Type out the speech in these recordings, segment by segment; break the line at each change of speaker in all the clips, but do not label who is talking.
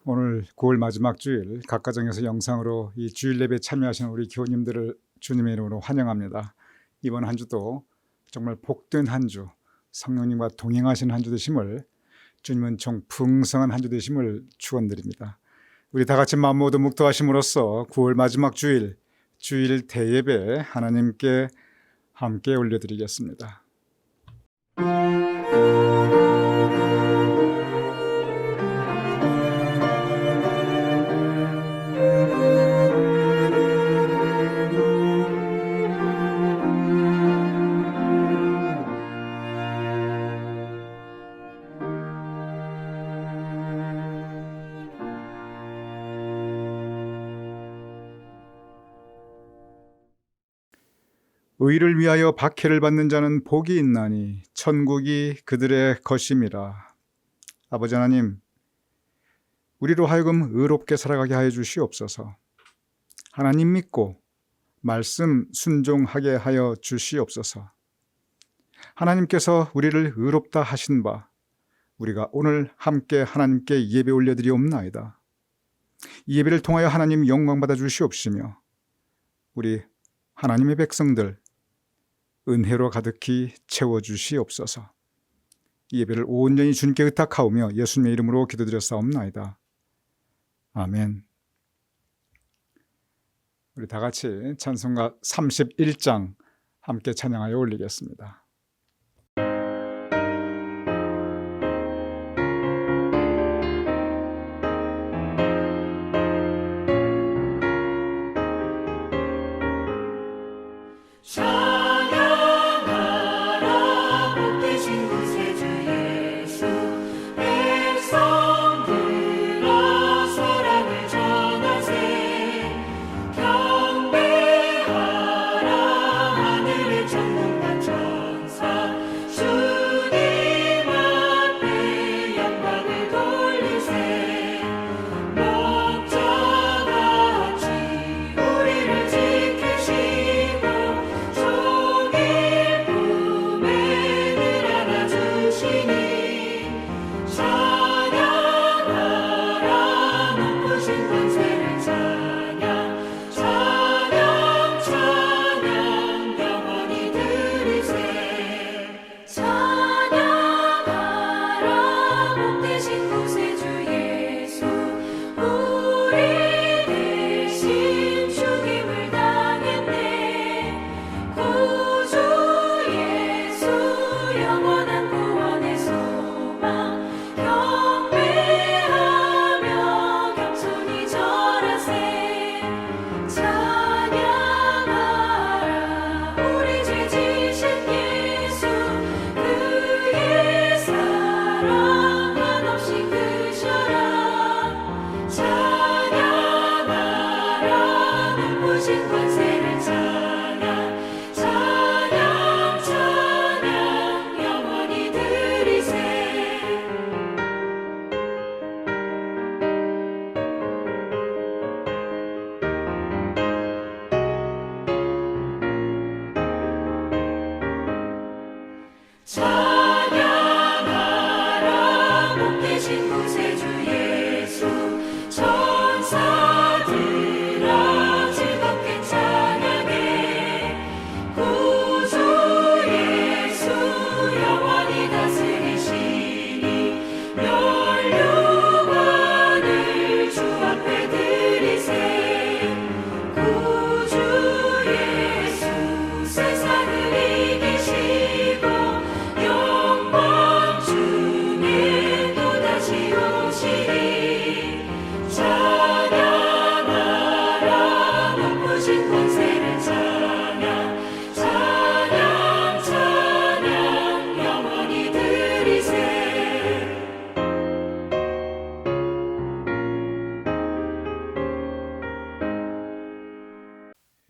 오늘 9월 마지막 주일 각 가정에서 영상으로 이 주일 예배에 참여하시는 우리 교우님들을 주님의 이름으로 환영합니다. 이번 한 주도 정말 복된 한 주, 성령님과 동행하시는 한 주 되심을, 주님은 총 풍성한 한 주 되심을 축원드립니다. 우리 다 같이 마음 모두 묵도하심으로써 9월 마지막 주일 대예배 하나님께 함께 올려드리겠습니다. 의를 위하여 박해를 받는 자는 복이 있나니 천국이 그들의 것임이라. 아버지 하나님, 우리로 하여금 의롭게 살아가게 하여 주시옵소서. 하나님 믿고 말씀 순종하게 하여 주시옵소서. 하나님께서 우리를 의롭다 하신 바, 우리가 오늘 함께 하나님께 예배 올려드리옵나이다. 이 예배를 통하여 하나님 영광 받아 주시옵시며 우리 하나님의 백성들 은혜로 가득히 채워주시옵소서. 이 예배를 온전히 주님께 의탁하오며 예수님의 이름으로 기도드렸사옵나이다. 아멘. 우리 다 같이 찬송가 31장 함께 찬양하여 올리겠습니다.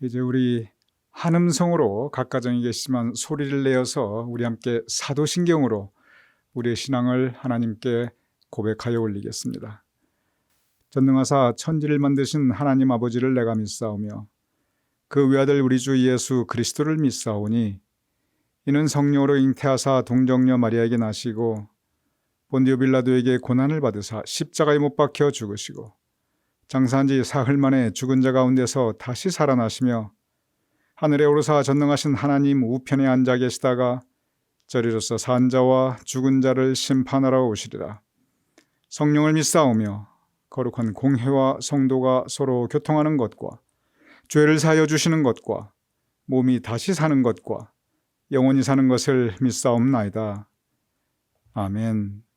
이제 우리 한음성으로 각 가정에 계시지만 소리를 내어서 우리 함께 사도신경으로 우리의 신앙을 하나님께 고백하여 올리겠습니다. 전능하사 천지를 만드신 하나님 아버지를 내가 믿사오며 그 외아들 우리 주 예수 그리스도를 믿사오니 이는 성령으로 잉태하사 동정녀 마리아에게 나시고 본디오 빌라도에게 고난을 받으사 십자가에 못 박혀 죽으시고 장사한 지 사흘 만에 죽은 자 가운데서 다시 살아나시며 하늘에 오르사 전능하신 하나님 우편에 앉아 계시다가 저리로서 산 자와 죽은 자를 심판하러 오시리라. 성령을 믿사오며 거룩한 공회와 성도가 서로 교통하는 것과 죄를 사하여 주시는 것과 몸이 다시 사는 것과 영원히 사는 것을 믿사옵나이다. 아멘.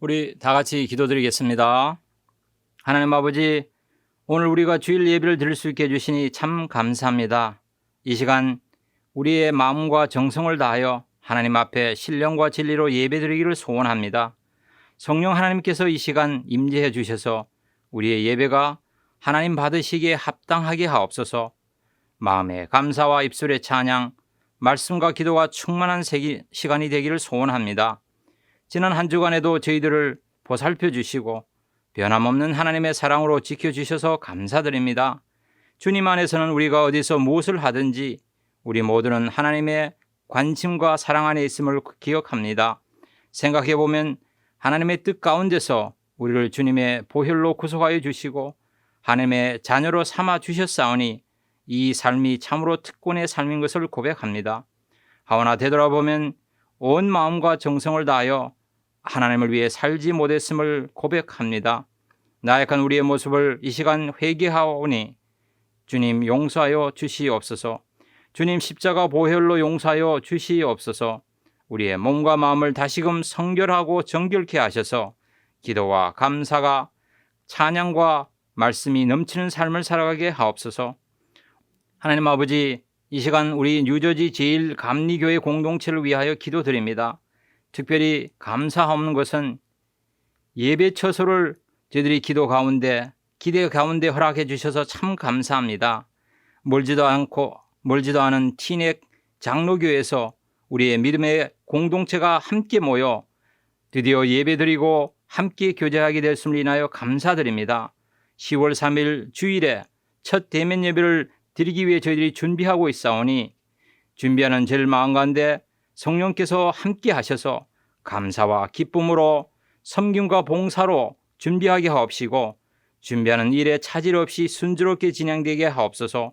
우리 다 같이 기도드리겠습니다. 하나님 아버지, 오늘 우리가 주일 예배를 드릴 수 있게 해주시니 참 감사합니다. 이 시간 우리의 마음과 정성을 다하여 하나님 앞에 신령과 진리로 예배드리기를 소원합니다. 성령 하나님께서 이 시간 임재해 주셔서 우리의 예배가 하나님 받으시기에 합당하게 하옵소서. 마음의 감사와 입술의 찬양, 말씀과 기도가 충만한 시간이 되기를 소원합니다. 지난 한 주간에도 저희들을 보살펴 주시고 변함없는 하나님의 사랑으로 지켜주셔서 감사드립니다. 주님 안에서는 우리가 어디서 무엇을 하든지 우리 모두는 하나님의 관심과 사랑 안에 있음을 기억합니다. 생각해보면 하나님의 뜻 가운데서 우리를 주님의 보혈로 구속하여 주시고 하나님의 자녀로 삼아 주셨사오니 이 삶이 참으로 특권의 삶인 것을 고백합니다. 하오나 되돌아보면 온 마음과 정성을 다하여 하나님을 위해 살지 못했음을 고백합니다. 나약한 우리의 모습을 이 시간 회개하오니 주님 용서하여 주시옵소서. 주님 십자가 보혈로 용서하여 주시옵소서. 우리의 몸과 마음을 다시금 성결하고 정결케 하셔서 기도와 감사가 찬양과 말씀이 넘치는 삶을 살아가게 하옵소서. 하나님 아버지, 이 시간 우리 뉴저지 제1감리교회 공동체를 위하여 기도드립니다. 특별히 감사하옵는 것은 예배 처소를 저희들이 기도 가운데, 기대 가운데 허락해 주셔서 참 감사합니다. 멀지도 않은 티넥 장로교에서 우리의 믿음의 공동체가 함께 모여 드디어 예배드리고 함께 교제하게 됐음을 인하여 감사드립니다. 10월 3일 주일에 첫 대면 예배를 드리기 위해 저희들이 준비하고 있사오니 준비하는 저를 마음 가운데 성령께서 함께 하셔서 감사와 기쁨으로 섬김과 봉사로 준비하게 하옵시고 준비하는 일에 차질 없이 순조롭게 진행되게 하옵소서.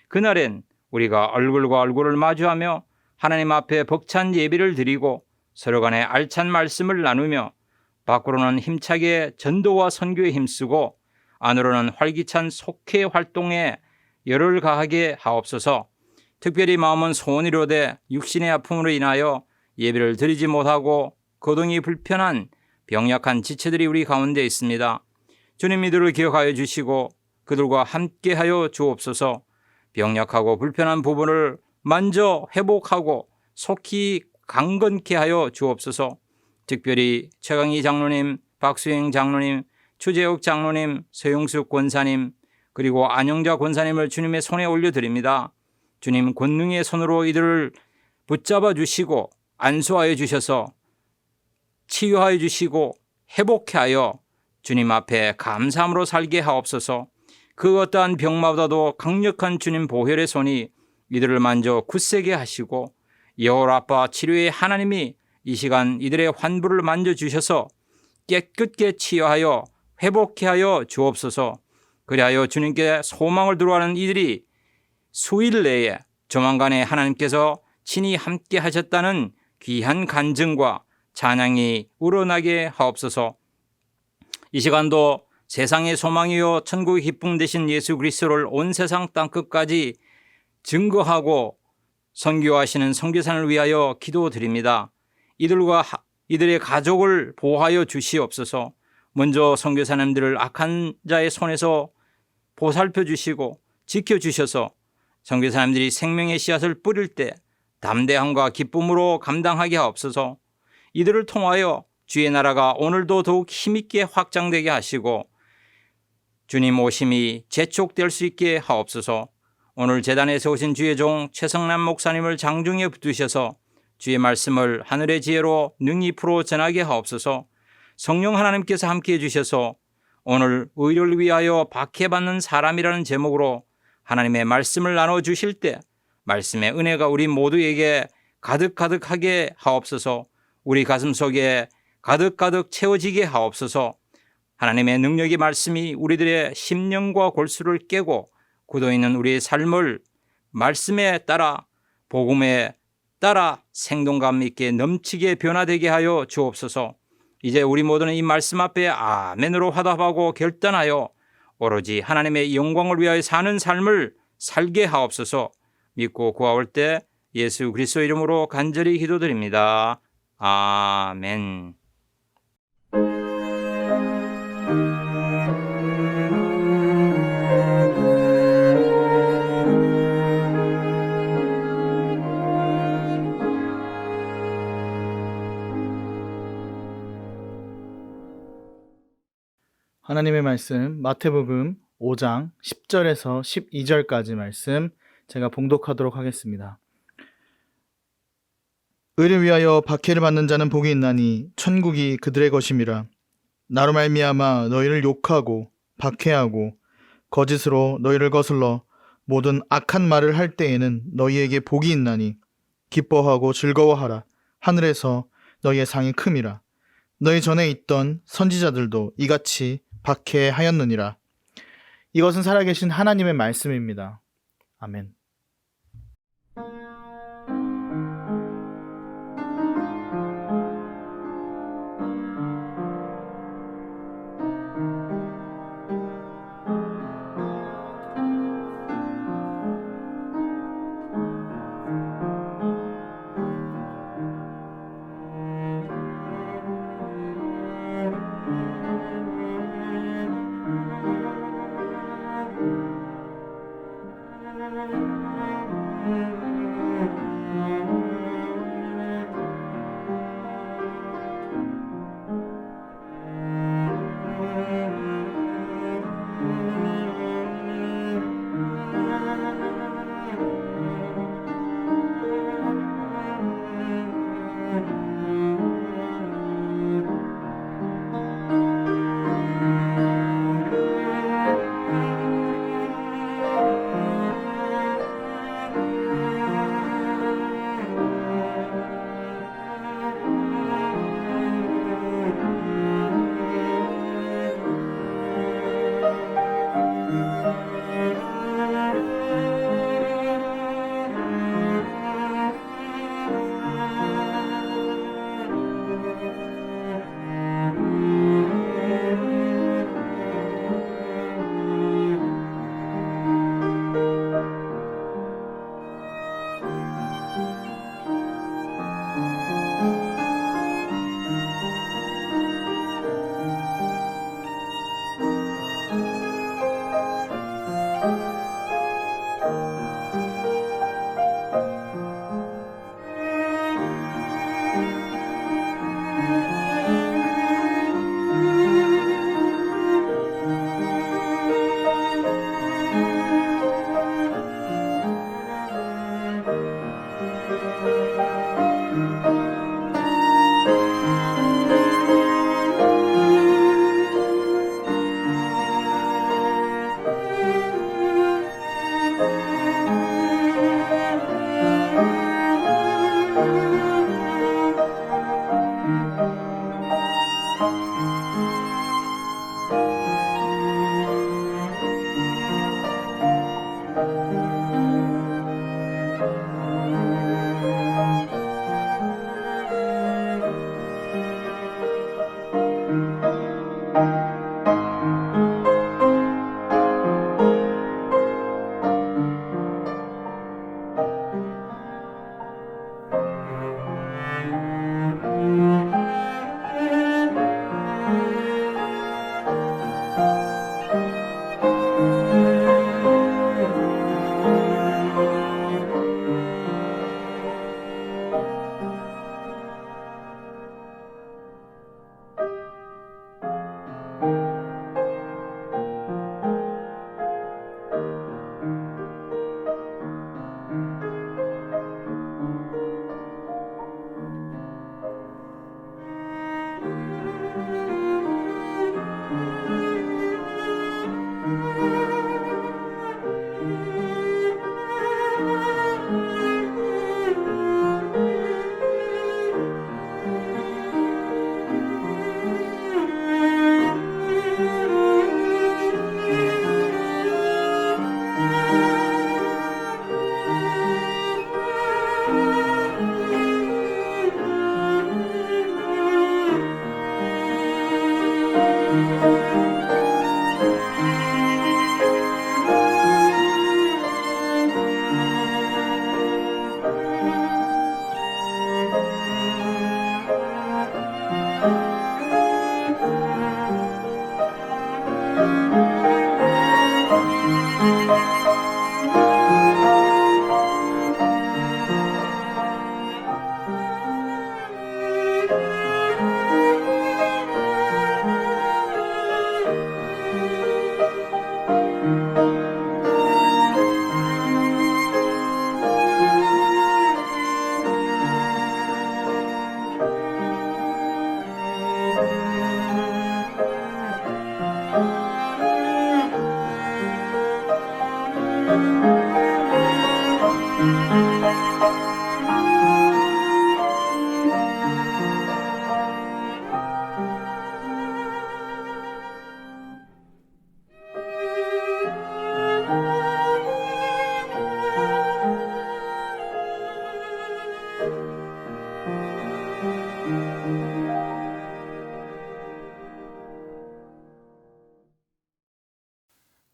그날엔 우리가 얼굴과 얼굴을 마주하며 하나님 앞에 벅찬 예배를 드리고 서로 간에 알찬 말씀을 나누며 밖으로는 힘차게 전도와 선교에 힘쓰고 안으로는 활기찬 속회 활동에 열을 가하게 하옵소서. 특별히 마음은 소원이로되 육신의 아픔으로 인하여 예배를 드리지 못하고 거동이 불편한 병약한 지체들이 우리 가운데 있습니다. 주님 이들을 기억하여 주시고 그들과 함께하여 주옵소서. 병약하고 불편한 부분을 만져 회복하고 속히 강건케 하여 주옵소서. 특별히 최강희 장로님, 박수행 장로님, 추재욱 장로님, 서용숙 권사님 그리고 안영자 권사님을 주님의 손에 올려드립니다. 주님 권능의 손으로 이들을 붙잡아 주시고 안수하여 주셔서 치유하여 주시고 회복케 하여 주님 앞에 감사함으로 살게 하옵소서. 그 어떠한 병마보다도 강력한 주님 보혈의 손이 이들을 만져 굳세게 하시고 여호와파 치료의 하나님이 이 시간 이들의 환부를 만져주셔서 깨끗게 치유하여 회복케 하여 주옵소서. 그리하여 주님께 소망을 두루하는 이들이 수일 내에 조만간에 하나님께서 친히 함께 하셨다는 귀한 간증과 찬양이 우러나게 하옵소서. 이 시간도 세상의 소망이요 천국의 기쁨 되신 예수 그리스도를 온 세상 땅끝까지 증거하고 선교하시는 선교사를 위하여 기도드립니다. 이들과 이들의 가족을 보호하여 주시옵소서. 먼저 선교사님들을 악한 자의 손에서 보살펴 주시고 지켜주셔서 선교사님들이 생명의 씨앗을 뿌릴 때 담대함과 기쁨으로 감당하게 하옵소서. 이들을 통하여 주의 나라가 오늘도 더욱 힘있게 확장되게 하시고 주님 오심이 재촉될 수 있게 하옵소서. 오늘 제단에 세우신 주의 종 최성남 목사님을 장중에 붙드셔서 주의 말씀을 하늘의 지혜로 능히 풀어 전하게 하옵소서. 성령 하나님께서 함께해 주셔서 오늘 의를 위하여 박해받는 사람이라는 제목으로 하나님의 말씀을 나눠주실 때 말씀의 은혜가 우리 모두에게 가득가득하게 하옵소서. 우리 가슴 속에 가득가득 채워지게 하옵소서. 하나님의 능력의 말씀이 우리들의 심령과 골수를 깨고 굳어있는 우리의 삶을 말씀에 따라 복음에 따라 생동감 있게 넘치게 변화되게 하여 주옵소서. 이제 우리 모두는 이 말씀 앞에 아멘으로 화답하고 결단하여 오로지 하나님의 영광을 위하여 사는 삶을 살게 하옵소서. 믿고 구하올 때 예수 그리스도 이름으로 간절히 기도드립니다. 아멘.
하나님의 말씀 마태복음 5장 10절에서 12절까지 말씀 제가 봉독하도록 하겠습니다. 의를 위하여 박해를 받는 자는 복이 있나니 천국이 그들의 것임이라. 나로 말미암아 너희를 욕하고 박해하고 거짓으로 너희를 거슬러 모든 악한 말을 할 때에는 너희에게 복이 있나니 기뻐하고 즐거워하라. 하늘에서 너희의 상이 큼이라. 너희 전에 있던 선지자들도 이같이 박해하였느니라. 이것은 살아계신 하나님의 말씀입니다. 아멘.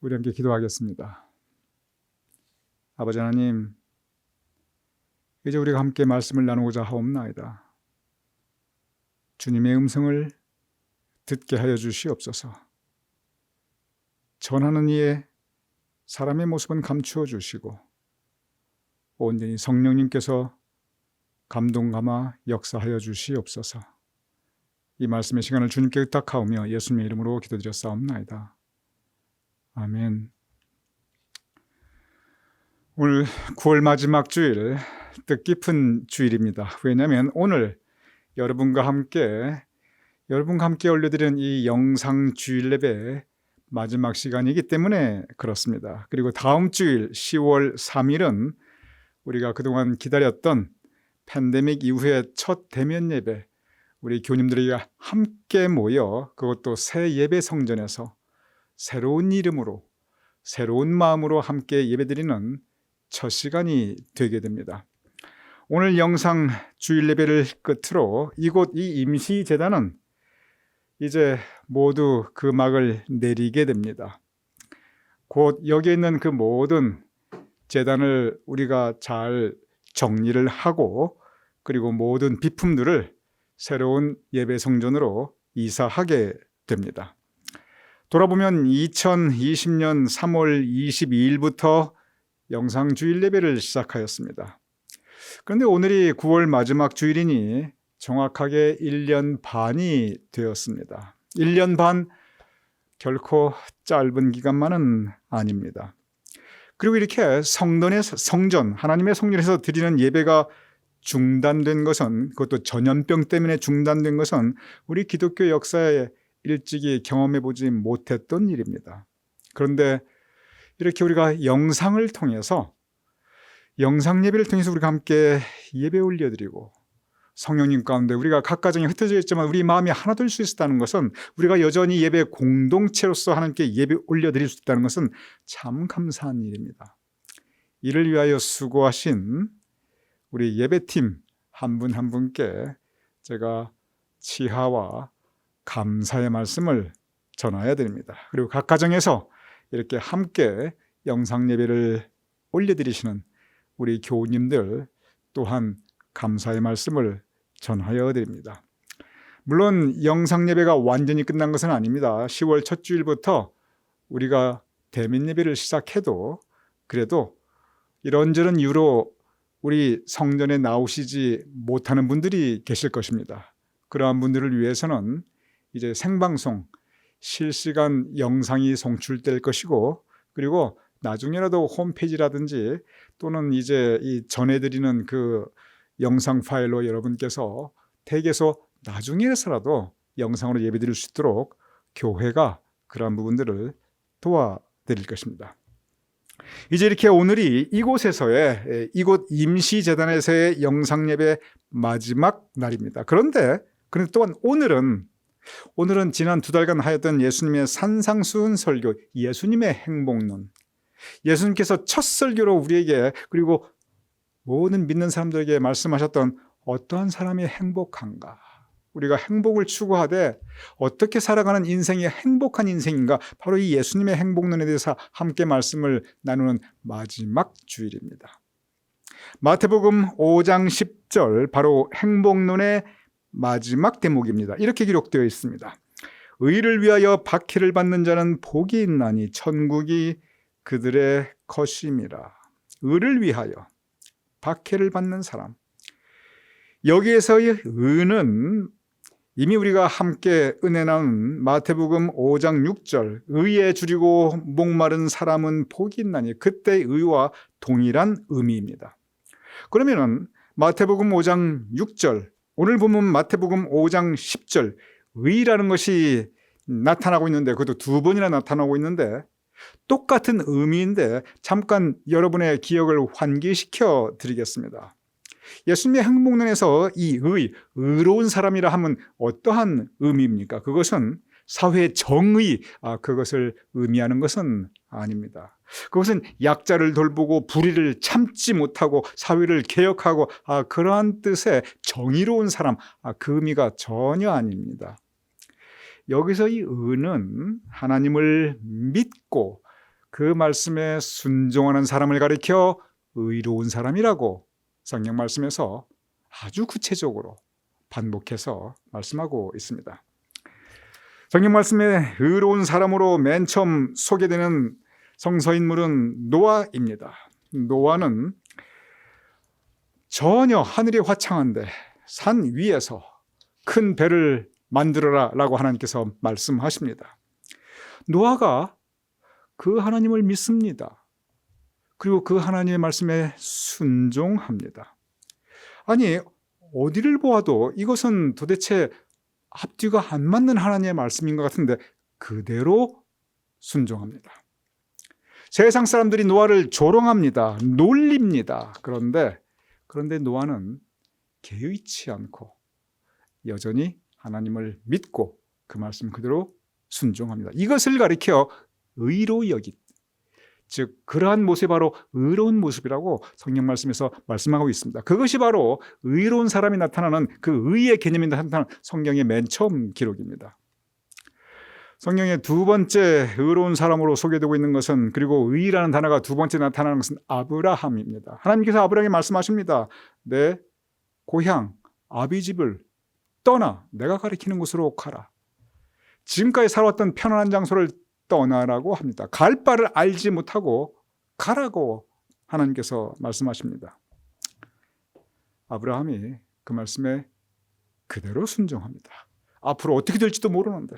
우리 함께 기도하겠습니다. 아버지 하나님, 이제 우리가 함께 말씀을 나누고자 하옵나이다. 주님의 음성을 듣게 하여 주시옵소서. 전하는 이의 사람의 모습은 감추어 주시고 온전히 성령님께서 감동 감아 역사하여 주시옵소서. 이 말씀의 시간을 주님께 의탁하오며 예수님의 이름으로 기도드렸사옵나이다. 아멘. 오늘 9월 마지막 주일, 뜻깊은 주일입니다. 왜냐하면 오늘 여러분과 함께 올려드리는 이 영상 주일 예배 마지막 시간이기 때문에 그렇습니다. 그리고 다음 주일 10월 3일은 우리가 그동안 기다렸던 팬데믹 이후의 첫 대면 예배, 우리 교님들이 함께 모여 그것도 새 예배 성전에서 새로운 이름으로 새로운 마음으로 함께 예배드리는 첫 시간이 되게 됩니다. 오늘 영상 주일 예배를 끝으로 이곳 이 임시재단은 이제 모두 그 막을 내리게 됩니다. 곧 여기에 있는 그 모든 재단을 우리가 잘 정리를 하고 그리고 모든 비품들을 새로운 예배 성전으로 이사하게 됩니다. 돌아보면 2020년 3월 22일부터 영상 주일 예배를 시작하였습니다. 그런데 오늘이 9월 마지막 주일이니 정확하게 1년 반이 되었습니다. 1년 반 결코 짧은 기간만은 아닙니다. 그리고 이렇게 성전, 하나님의 성전에서 드리는 예배가 중단된 것은, 그것도 전염병 때문에 중단된 것은 우리 기독교 역사에 일찍이 경험해 보지 못했던 일입니다. 그런데 이렇게 우리가 영상 예배를 통해서 우리가 함께 예배 올려드리고 성령님 가운데 우리가 각 가정에 흩어져 있지만 우리 마음이 하나 될 수 있었다는 것은, 우리가 여전히 예배 공동체로서 하나님께 예배 올려드릴 수 있다는 것은 참 감사한 일입니다. 이를 위하여 수고하신 우리 예배팀 한 분 한 분께 제가 치하와 감사의 말씀을 전하여 드립니다. 그리고 각 가정에서 이렇게 함께 영상 예배를 올려드리시는 우리 교우님들 또한 감사의 말씀을 전하여 드립니다. 물론 영상 예배가 완전히 끝난 것은 아닙니다. 10월 첫 주일부터 우리가 대면 예배를 시작해도 그래도 이런저런 이유로 우리 성전에 나오시지 못하는 분들이 계실 것입니다. 그러한 분들을 위해서는 이제 생방송, 실시간 영상이 송출될 것이고, 그리고 나중에라도 홈페이지라든지 또는 이제 이 전해드리는 그 영상 파일로 여러분께서 댁에서 나중에서라도 영상으로 예배드릴 수 있도록 교회가 그러한 부분들을 도와드릴 것입니다. 이제 이렇게 오늘이 이곳 임시재단에서의 영상 예배 마지막 날입니다. 그런데 또한 오늘은 지난 2달간 하였던 예수님의 산상수훈 설교, 예수님의 행복론, 예수님께서 첫 설교로 우리에게 그리고 모든 믿는 사람들에게 말씀하셨던 어떠한 사람이 행복한가, 우리가 행복을 추구하되 어떻게 살아가는 인생이 행복한 인생인가, 바로 이 예수님의 행복론에 대해서 함께 말씀을 나누는 마지막 주일입니다. 마태복음 5장 10절, 바로 행복론의 마지막 대목입니다. 이렇게 기록되어 있습니다. 의를 위하여 박해를 받는 자는 복이 있나니 천국이 그들의 것임이라. 의를 위하여 박해를 받는 사람, 여기에서의 의는 이미 우리가 함께 은혜 나눈 마태복음 5장 6절, 의에 줄이고 목마른 사람은 복이 있나니, 그때의 의와 동일한 의미입니다. 그러면은 마태복음 5장 6절, 오늘 보면 마태복음 5장 10절, 의라는 것이 나타나고 있는데, 그것도 2번이나 나타나고 있는데 똑같은 의미인데 잠깐 여러분의 기억을 환기시켜 드리겠습니다. 예수님의 행복론에서 이 의로운 사람이라 하면 어떠한 의미입니까? 그것은 사회의 정의, 그것을 의미하는 것은 아닙니다. 그것은 약자를 돌보고 불의를 참지 못하고 사회를 개혁하고 그러한 뜻의 정의로운 사람, 그 의미가 전혀 아닙니다. 여기서 이 의는 하나님을 믿고 그 말씀에 순종하는 사람을 가리켜 의로운 사람이라고 성경 말씀에서 아주 구체적으로 반복해서 말씀하고 있습니다. 성경 말씀에 의로운 사람으로 맨 처음 소개되는 성서인물은 노아입니다. 노아는 전혀 하늘이 화창한데 산 위에서 큰 배를 만들어라 라고 하나님께서 말씀하십니다. 노아가 그 하나님을 믿습니다. 그리고 그 하나님의 말씀에 순종합니다. 아니, 어디를 보아도 이것은 도대체 앞뒤가 안 맞는 하나님의 말씀인 것 같은데 그대로 순종합니다. 세상 사람들이 노아를 조롱합니다. 놀립니다. 그런데 노아는 개의치 않고 여전히 하나님을 믿고 그 말씀 그대로 순종합니다. 이것을 가리켜 의로 여기, 즉 그러한 모습이 바로 의로운 모습이라고 성경 말씀에서 말씀하고 있습니다. 그것이 바로 의로운 사람이 나타나는 그 의의 개념이 나타나는 성경의 맨 처음 기록입니다. 성경의 두 번째 의로운 사람으로 소개되고 있는 것은, 그리고 의라는 단어가 두 번째 나타나는 것은 아브라함입니다. 하나님께서 아브라함에게 말씀하십니다. 내 고향 아비집을 떠나 내가 가리키는 곳으로 가라. 지금까지 살아왔던 편안한 장소를 떠나라고 합니다. 갈 바를 알지 못하고 가라고 하나님께서 말씀하십니다. 아브라함이 그 말씀에 그대로 순종합니다. 앞으로 어떻게 될지도 모르는데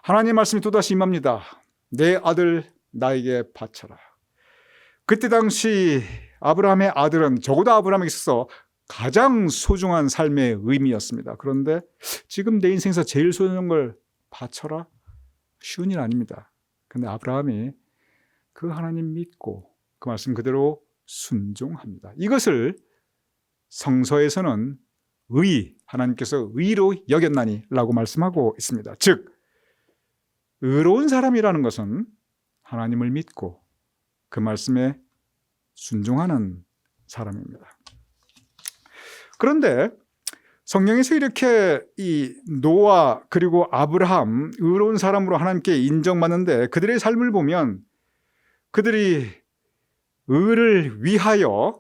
하나님의 말씀이 또다시 임합니다. 내 아들 나에게 바쳐라. 그때 당시 아브라함의 아들은 적어도 아브라함에게 있어서 가장 소중한 삶의 의미였습니다. 그런데 지금 내 인생에서 제일 소중한 걸 바쳐라? 쉬운 일 아닙니다. 그런데 아브라함이 그 하나님 믿고 그 말씀 그대로 순종합니다. 이것을 성서에서는 하나님께서 의로 여겼나니 라고 말씀하고 있습니다. 즉 의로운 사람이라는 것은 하나님을 믿고 그 말씀에 순종하는 사람입니다. 그런데 성경에서 이렇게 이 노아 그리고 아브라함 의로운 사람으로 하나님께 인정받는데 그들의 삶을 보면 그들이 의를 위하여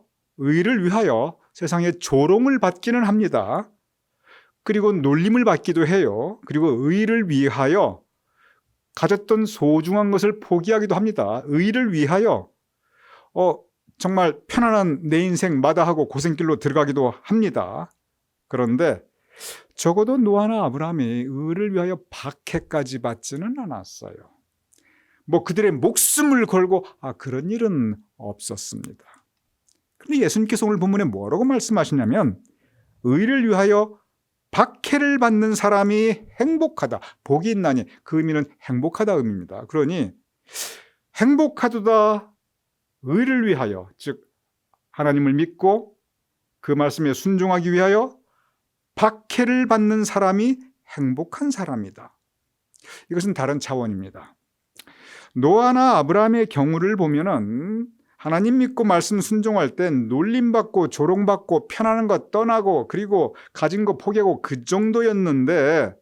세상에 조롱을 받기는 합니다. 그리고 놀림을 받기도 해요. 그리고 의를 위하여 가졌던 소중한 것을 포기하기도 합니다. 의를 위하여 정말 편안한 내 인생 마다하고 고생길로 들어가기도 합니다. 그런데 적어도 노아나 아브라함이 의를 위하여 박해까지 받지는 않았어요. 그들의 목숨을 걸고 그런 일은 없었습니다. 그런데 예수님께서 오늘 본문에 뭐라고 말씀하시냐면 의를 위하여 박해를 받는 사람이 행복하다. 복이 있나니 그 의미는 행복하다 의미입니다. 그러니 행복하도다 의를 위하여, 즉 하나님을 믿고 그 말씀에 순종하기 위하여 박해를 받는 사람이 행복한 사람이다. 이것은 다른 차원입니다. 노아나 아브라함의 경우를 보면은 하나님 믿고 말씀 순종할 땐 놀림받고 조롱받고 편안한 거 떠나고 그리고 가진 거 포기하고 그 정도였는데,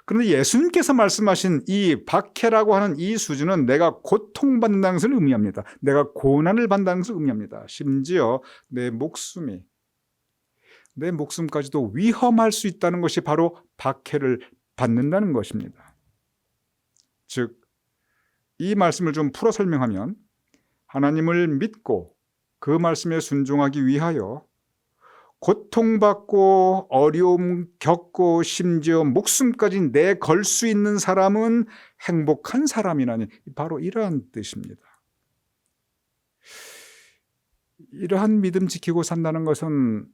그런데 예수님께서 말씀하신 이 박해라고 하는 이 수준은 내가 고통받는다는 것을 의미합니다. 내가 고난을 받는다는 것을 의미합니다. 심지어 내 목숨까지도 위험할 수 있다는 것이 바로 박해를 받는다는 것입니다. 즉, 이 말씀을 좀 풀어 설명하면 하나님을 믿고 그 말씀에 순종하기 위하여 고통받고 어려움 겪고 심지어 목숨까지 내걸 수 있는 사람은 행복한 사람이라니, 바로 이러한 뜻입니다. 이러한 믿음 지키고 산다는 것은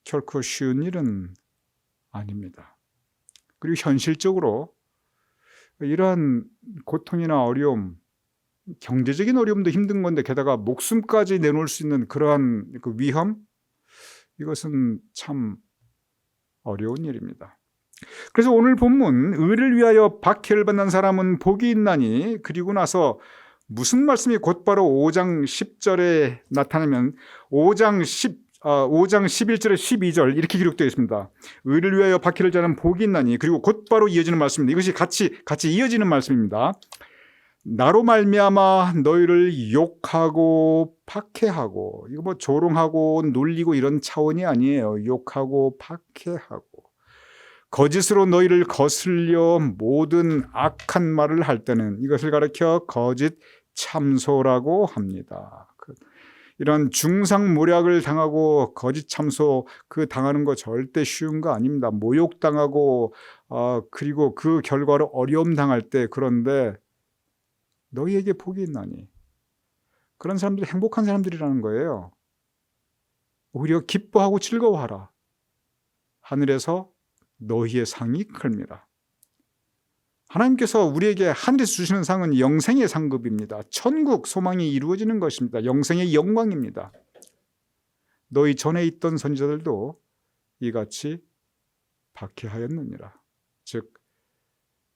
결코 쉬운 일은 아닙니다. 그리고 현실적으로 이러한 고통이나 어려움, 경제적인 어려움도 힘든 건데 게다가 목숨까지 내놓을 수 있는 그러한 그 위험, 이것은 참 어려운 일입니다. 그래서 오늘 본문 의를 위하여 박해를 받는 사람은 복이 있나니, 그리고 나서 무슨 말씀이 곧바로 5장 10절에 나타나면 5장 11절에 12절 이렇게 기록되어 있습니다. 의를 위하여 박해를 자는 복이 있나니, 그리고 곧바로 이어지는 말씀입니다. 이것이 같이 이어지는 말씀입니다. 나로 말미암아 너희를 욕하고 박해하고, 이거 뭐 조롱하고 놀리고 이런 차원이 아니에요. 욕하고 박해하고 거짓으로 너희를 거슬려 모든 악한 말을 할 때는 이것을 가리켜 거짓 참소라고 합니다. 이런 중상모략을 당하고 거짓 참소 당하는 거 절대 쉬운 거 아닙니다. 모욕당하고 그리고 그 결과로 어려움 당할 때, 그런데 너희에게 복이 있나니, 그런 사람들이 행복한 사람들이라는 거예요. 오히려 기뻐하고 즐거워하라. 하늘에서 너희의 상이 큽니다. 하나님께서 우리에게 하늘에서 주시는 상은 영생의 상급입니다. 천국 소망이 이루어지는 것입니다. 영생의 영광입니다. 너희 전에 있던 선지자들도 이같이 박해하였느니라. 즉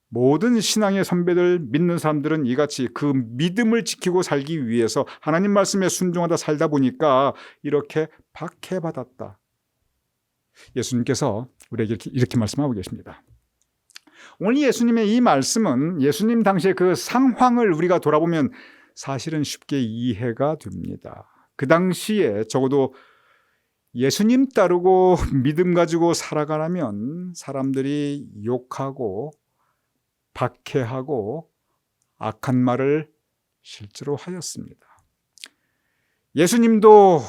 모든 신앙의 선배들, 믿는 사람들은 이같이 그 믿음을 지키고 살기 위해서 하나님 말씀에 순종하다 살다 보니까 이렇게 박해받았다. 예수님께서 우리에게 이렇게 말씀하고 계십니다. 오늘 예수님의 이 말씀은 예수님 당시의 그 상황을 우리가 돌아보면 사실은 쉽게 이해가 됩니다. 그 당시에 적어도 예수님 따르고 믿음 가지고 살아가려면 사람들이 욕하고 박해하고 악한 말을 실제로 하였습니다. 예수님도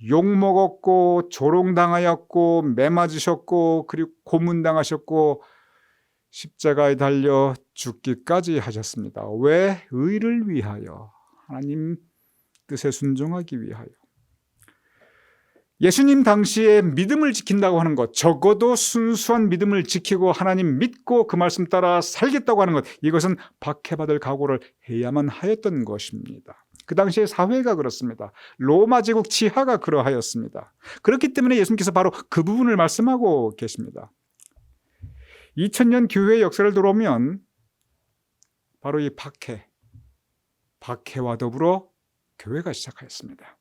욕먹었고 조롱당하였고 매맞으셨고 그리고 고문당하셨고 십자가에 달려 죽기까지 하셨습니다. 왜? 의를 위하여, 하나님 뜻에 순종하기 위하여. 예수님 당시에 믿음을 지킨다고 하는 것, 적어도 순수한 믿음을 지키고 하나님 믿고 그 말씀 따라 살겠다고 하는 것, 이것은 박해받을 각오를 해야만 하였던 것입니다. 그 당시의 사회가 그렇습니다. 로마 제국 치하가 그러하였습니다. 그렇기 때문에 예수님께서 바로 그 부분을 말씀하고 계십니다. 2000년 교회의 역사를 돌아보면 바로 이 박해와 더불어 교회가 시작하였습니다.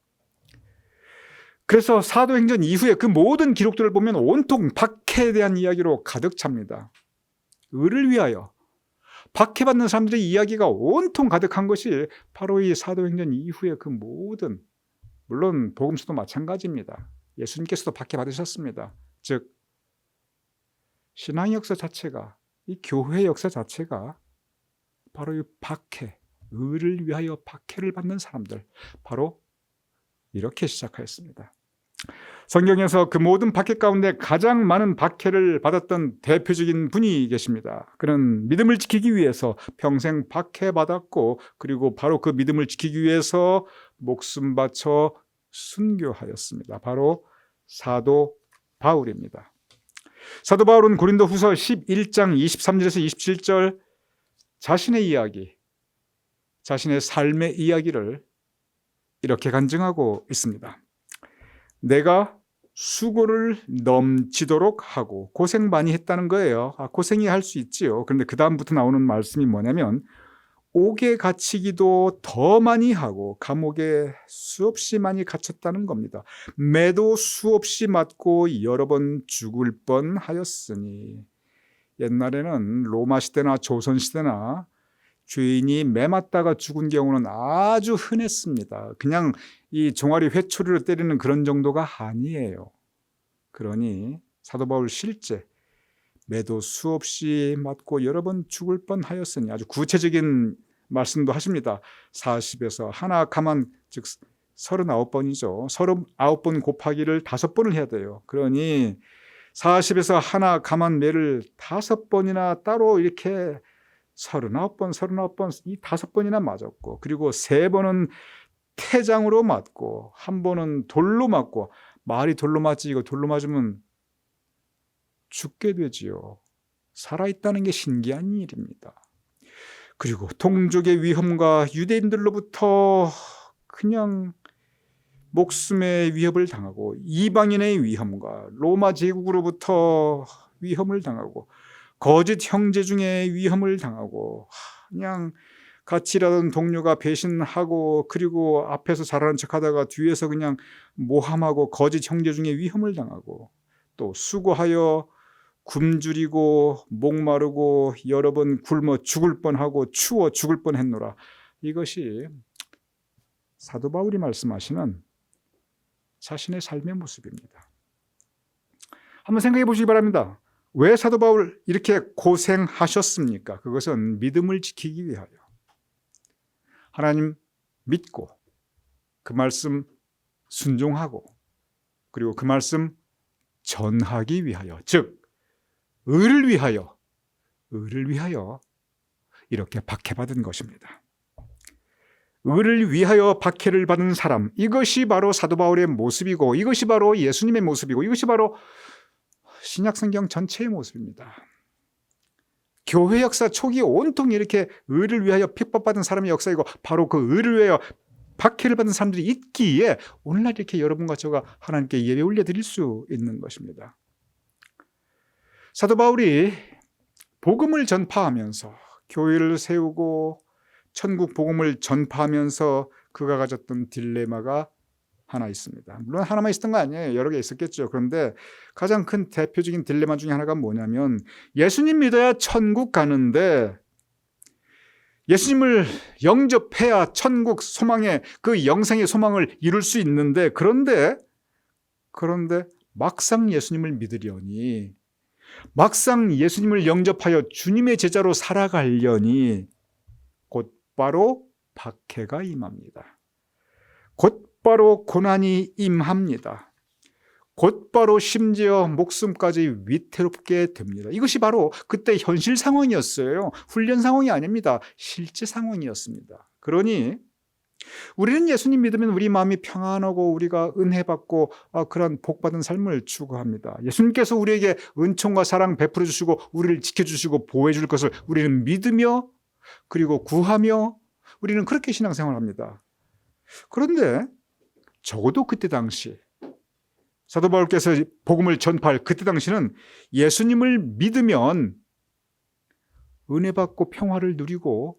그래서 사도행전 이후에 그 모든 기록들을 보면 온통 박해에 대한 이야기로 가득 찹니다. 의를 위하여 박해받는 사람들의 이야기가 온통 가득한 것이 바로 이 사도행전 이후에 그 모든, 물론 복음서도 마찬가지입니다. 예수님께서도 박해받으셨습니다. 즉 신앙의 역사 자체가, 이 교회의 역사 자체가 바로 이 박해, 의를 위하여 박해를 받는 사람들, 바로 이렇게 시작하였습니다. 성경에서 그 모든 박해 가운데 가장 많은 박해를 받았던 대표적인 분이 계십니다. 그는 믿음을 지키기 위해서 평생 박해받았고, 그리고 바로 그 믿음을 지키기 위해서 목숨 바쳐 순교하였습니다. 바로 사도 바울입니다. 사도 바울은 고린도 후서 11장 23절에서 27절 자신의 이야기, 자신의 삶의 이야기를 이렇게 간증하고 있습니다. 내가 수고를 넘치도록 하고, 고생 많이 했다는 거예요. 고생이 할 수 있지요. 그런데 그 다음부터 나오는 말씀이 뭐냐면 옥에 갇히기도 더 많이 하고 감옥에 수없이 많이 갇혔다는 겁니다. 매도 수없이 맞고 여러 번 죽을 뻔하였으니. 옛날에는 로마 시대나 조선 시대나 죄인이 매 맞다가 죽은 경우는 아주 흔했습니다. 그냥 이 종아리 회초리로 때리는 그런 정도가 아니에요. 그러니 사도 바울 실제 매도 수없이 맞고 여러 번 죽을 뻔하였으니, 아주 구체적인 말씀도 하십니다. 40에서 하나 가만, 즉 39번이죠. 39번 곱하기를 5번을 해야 돼요. 그러니 40에서 하나 가만 매를 5번이나 따로 이렇게 39번 이 5번이나 맞았고, 그리고 3번은 태장으로 맞고, 1번은 돌로 맞고. 말이 돌로 맞지, 이거 돌로 맞으면 죽게 되지요. 살아있다는 게 신기한 일입니다. 그리고 동족의 위험과 유대인들로부터 그냥 목숨의 위협을 당하고, 이방인의 위험과 로마 제국으로부터 위험을 당하고, 거짓 형제 중에 위험을 당하고, 그냥 같이 일하던 동료가 배신하고, 그리고 앞에서 잘하는 척하다가 뒤에서 그냥 모함하고 거짓 형제 중에 위험을 당하고, 또 수고하여 굶주리고 목마르고 여러 번 굶어 죽을 뻔하고 추워 죽을 뻔했노라. 이것이 사도 바울이 말씀하시는 자신의 삶의 모습입니다. 한번 생각해 보시기 바랍니다. 왜 사도 바울 이렇게 고생하셨습니까? 그것은 믿음을 지키기 위하여, 하나님 믿고 그 말씀 순종하고 그리고 그 말씀 전하기 위하여, 즉 의를 위하여 이렇게 박해받은 것입니다. 의를 위하여 박해를 받은 사람, 이것이 바로 사도 바울의 모습이고, 이것이 바로 예수님의 모습이고, 이것이 바로 신약성경 전체의 모습입니다. 교회 역사 초기에 온통 이렇게 의를 위하여 핍박받은 사람의 역사이고, 바로 그 의를 위하여 박해를 받은 사람들이 있기에 오늘날 이렇게 여러분과 저가 하나님께 예배 올려드릴 수 있는 것입니다. 사도 바울이 복음을 전파하면서, 교회를 세우고 천국 복음을 전파하면서 그가 가졌던 딜레마가 하나 있습니다. 물론 하나만 있었던 거 아니에요. 여러 개 있었겠죠. 그런데 가장 큰 대표적인 딜레마 중에 하나가 뭐냐면, 예수님 믿어야 천국 가는데 예수님을 영접해야 천국 소망의 그 영생의 소망을 이룰 수 있는데, 그런데 막상 예수님을 믿으려니, 막상 예수님을 영접하여 주님의 제자로 살아가려니 곧바로 박해가 임합니다. 곧바로 고난이 임합니다. 곧바로 심지어 목숨까지 위태롭게 됩니다. 이것이 바로 그때 현실 상황이었어요. 훈련 상황이 아닙니다. 실제 상황이었습니다. 그러니 우리는 예수님 믿으면 우리 마음이 평안하고 우리가 은혜 받고 그런 복 받은 삶을 추구합니다. 예수님께서 우리에게 은총과 사랑 베풀어 주시고 우리를 지켜주시고 보호해 줄 것을 우리는 믿으며 그리고 구하며 우리는 그렇게 신앙생활을 합니다. 그런데 적어도 그때 당시 사도 바울께서 복음을 전파할 그때 당시는 예수님을 믿으면 은혜 받고 평화를 누리고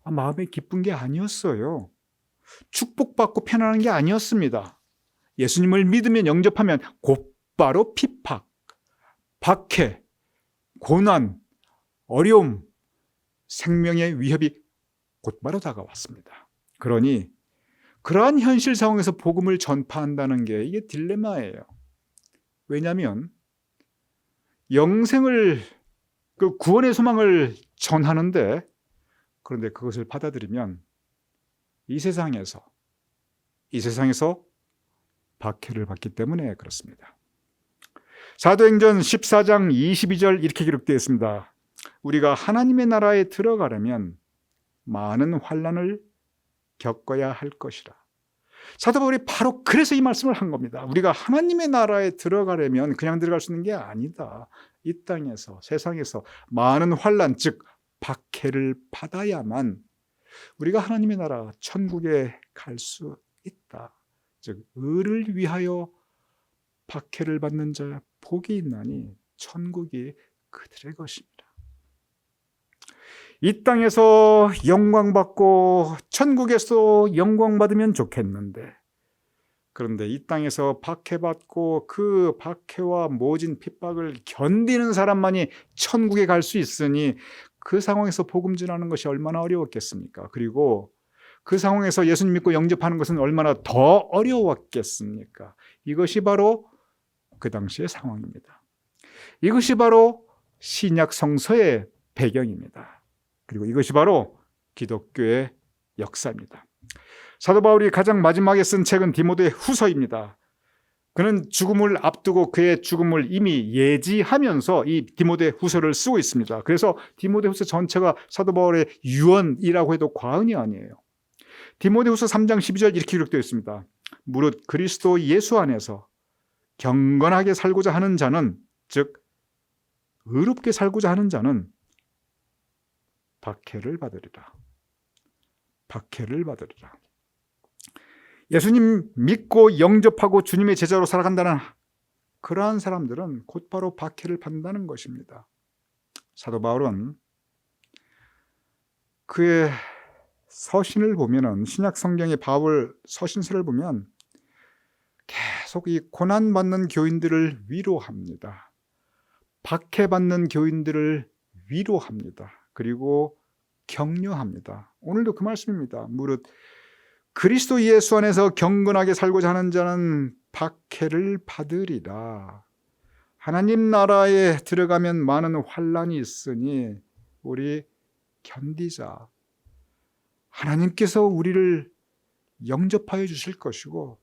마음에 기쁜 게 아니었어요. 축복받고 편안한 게 아니었습니다. 예수님을 믿으면, 영접하면 곧바로 핍박, 박해, 고난, 어려움, 생명의 위협이 곧바로 다가왔습니다. 그러니 그러한 현실 상황에서 복음을 전파한다는 게 이게 딜레마예요. 왜냐하면 영생을, 그 구원의 소망을 전하는데, 그런데 그것을 받아들이면 이 세상에서 박해를 받기 때문에 그렇습니다. 사도행전 14장 22절 이렇게 기록되어 있습니다. 우리가 하나님의 나라에 들어가려면 많은 환난을 겪어야 할 것이라. 사도 바울이 바로 그래서 이 말씀을 한 겁니다. 우리가 하나님의 나라에 들어가려면 그냥 들어갈 수 있는 게 아니다. 이 땅에서, 세상에서 많은 환난, 즉 박해를 받아야만 우리가 하나님의 나라 천국에 갈 수 있다. 즉 의를 위하여 박해를 받는 자 복이 있나니 천국이 그들의 것입니다. 이 땅에서 영광받고 천국에서 영광받으면 좋겠는데, 그런데 이 땅에서 박해받고 그 박해와 모진 핍박을 견디는 사람만이 천국에 갈 수 있으니 그 상황에서 복음 전하는 것이 얼마나 어려웠겠습니까? 그리고 그 상황에서 예수님 믿고 영접하는 것은 얼마나 더 어려웠겠습니까? 이것이 바로 그 당시의 상황입니다. 이것이 바로 신약 성서의 배경입니다. 그리고 이것이 바로 기독교의 역사입니다. 사도 바울이 가장 마지막에 쓴 책은 디모데 후서입니다. 그는 죽음을 앞두고 그의 죽음을 이미 예지하면서 이 디모데 후서를 쓰고 있습니다. 그래서 디모데 후서 전체가 사도 바울의 유언이라고 해도 과언이 아니에요. 디모데 후서 3장 12절 이렇게 기록되어 있습니다. 무릇 그리스도 예수 안에서 경건하게 살고자 하는 자는, 즉 의롭게 살고자 하는 자는 박해를 받으리라. 박해를 받으리라. 예수님 믿고 영접하고 주님의 제자로 살아간다는 그러한 사람들은 곧바로 박해를 받는다는 것입니다. 사도 바울은 그의 서신을 보면은, 신약 성경의 바울 서신서를 보면 계속 이 고난받는 교인들을 위로합니다. 박해받는 교인들을 위로합니다. 그리고 격려합니다. 오늘도 그 말씀입니다. 무릇 그리스도 예수 안에서 경건하게 살고자 하는 자는 박해를 받으리라. 하나님 나라에 들어가면 많은 환난이 있으니 우리 견디자. 하나님께서 우리를 영접하여 주실 것이고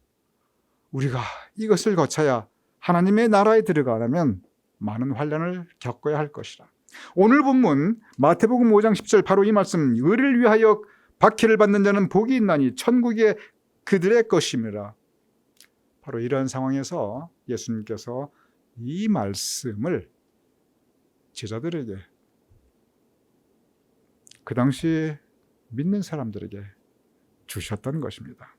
우리가 이것을 거쳐야 하나님의 나라에 들어가려면 많은 환난을 겪어야 할 것이라. 오늘 본문 마태복음 5장 10절 바로 이 말씀, 의를 위하여 박해를 받는 자는 복이 있나니 천국이 그들의 것임이라. 바로 이런 상황에서 예수님께서 이 말씀을 제자들에게, 그 당시 믿는 사람들에게 주셨던 것입니다.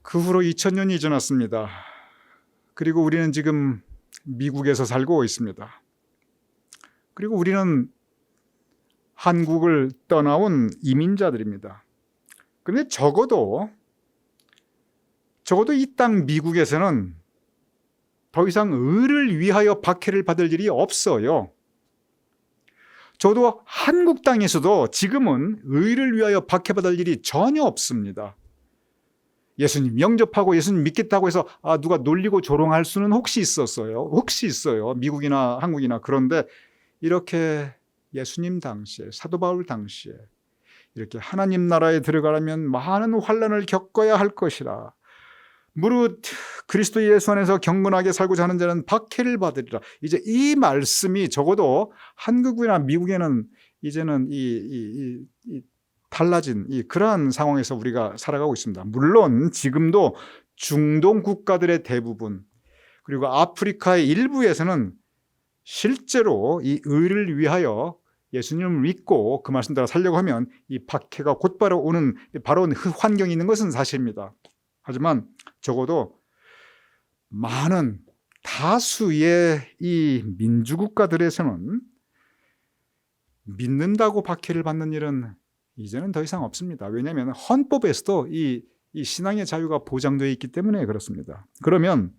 그 후로 2000년이 지났습니다. 그리고 우리는 지금 미국에서 살고 있습니다. 그리고 우리는 한국을 떠나온 이민자들입니다. 그런데 적어도 이 땅 미국에서는 더 이상 의를 위하여 박해를 받을 일이 없어요. 저도 한국 땅에서도 지금은 의를 위하여 박해받을 일이 전혀 없습니다. 예수님 영접하고 예수님 믿겠다고 해서 누가 놀리고 조롱할 수는 혹시 있어요. 미국이나 한국이나. 그런데 이렇게 예수님 당시에, 사도 바울 당시에 이렇게 하나님 나라에 들어가려면 많은 환난을 겪어야 할 것이라. 무릇 그리스도 예수 안에서 경건하게 살고자 하는 자는 박해를 받으리라. 이제 이 말씀이 적어도 한국이나 미국에는 이제는 이 달라진 그러한 상황에서 우리가 살아가고 있습니다. 물론 지금도 중동 국가들의 대부분, 그리고 아프리카의 일부에서는 실제로 이 의를 위하여 예수님을 믿고 그 말씀 따라 살려고 하면 이 박해가 곧바로 오는 바로 환경이 있는 것은 사실입니다. 하지만 적어도 많은 다수의 이 민주국가들에서는 믿는다고 박해를 받는 일은 이제는 더 이상 없습니다. 왜냐하면 헌법에서도 이 신앙의 자유가 보장되어 있기 때문에 그렇습니다. 그러면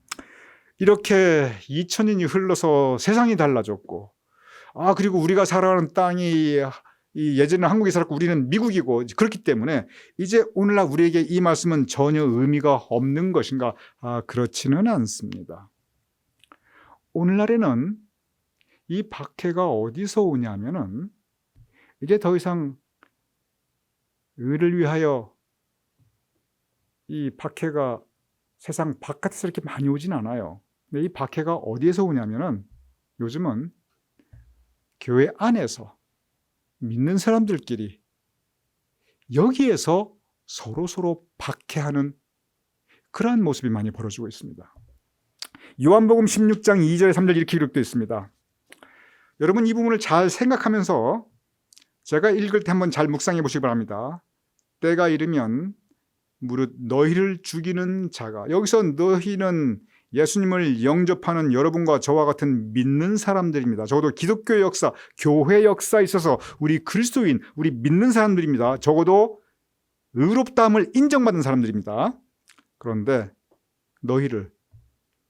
이렇게 2000년이 흘러서 세상이 달라졌고, 그리고 우리가 살아가는 땅이 예전에는 한국에 살았고 우리는 미국이고 그렇기 때문에 이제 오늘날 우리에게 이 말씀은 전혀 의미가 없는 것인가? 그렇지는 않습니다. 오늘날에는 이 박해가 어디서 오냐면은 이제 더 이상 의를 위하여 이 박해가 세상 바깥에서 이렇게 많이 오진 않아요. 근데 이 박해가 어디에서 오냐면은 요즘은 교회 안에서 믿는 사람들끼리 여기에서 서로 박해하는 그러한 모습이 많이 벌어지고 있습니다. 요한복음 16장 2절 3절 이렇게 기록되어 있습니다. 여러분 이 부분을 잘 생각하면서 제가 읽을 때 한번 잘 묵상해 보시기 바랍니다. 때가 이르면 무릇 너희를 죽이는 자가, 여기서 너희는 예수님을 영접하는 여러분과 저와 같은 믿는 사람들입니다. 적어도 기독교 역사, 교회 역사에 있어서 우리 그리스도인, 우리 믿는 사람들입니다. 적어도 의롭다함을 인정받은 사람들입니다. 그런데 너희를,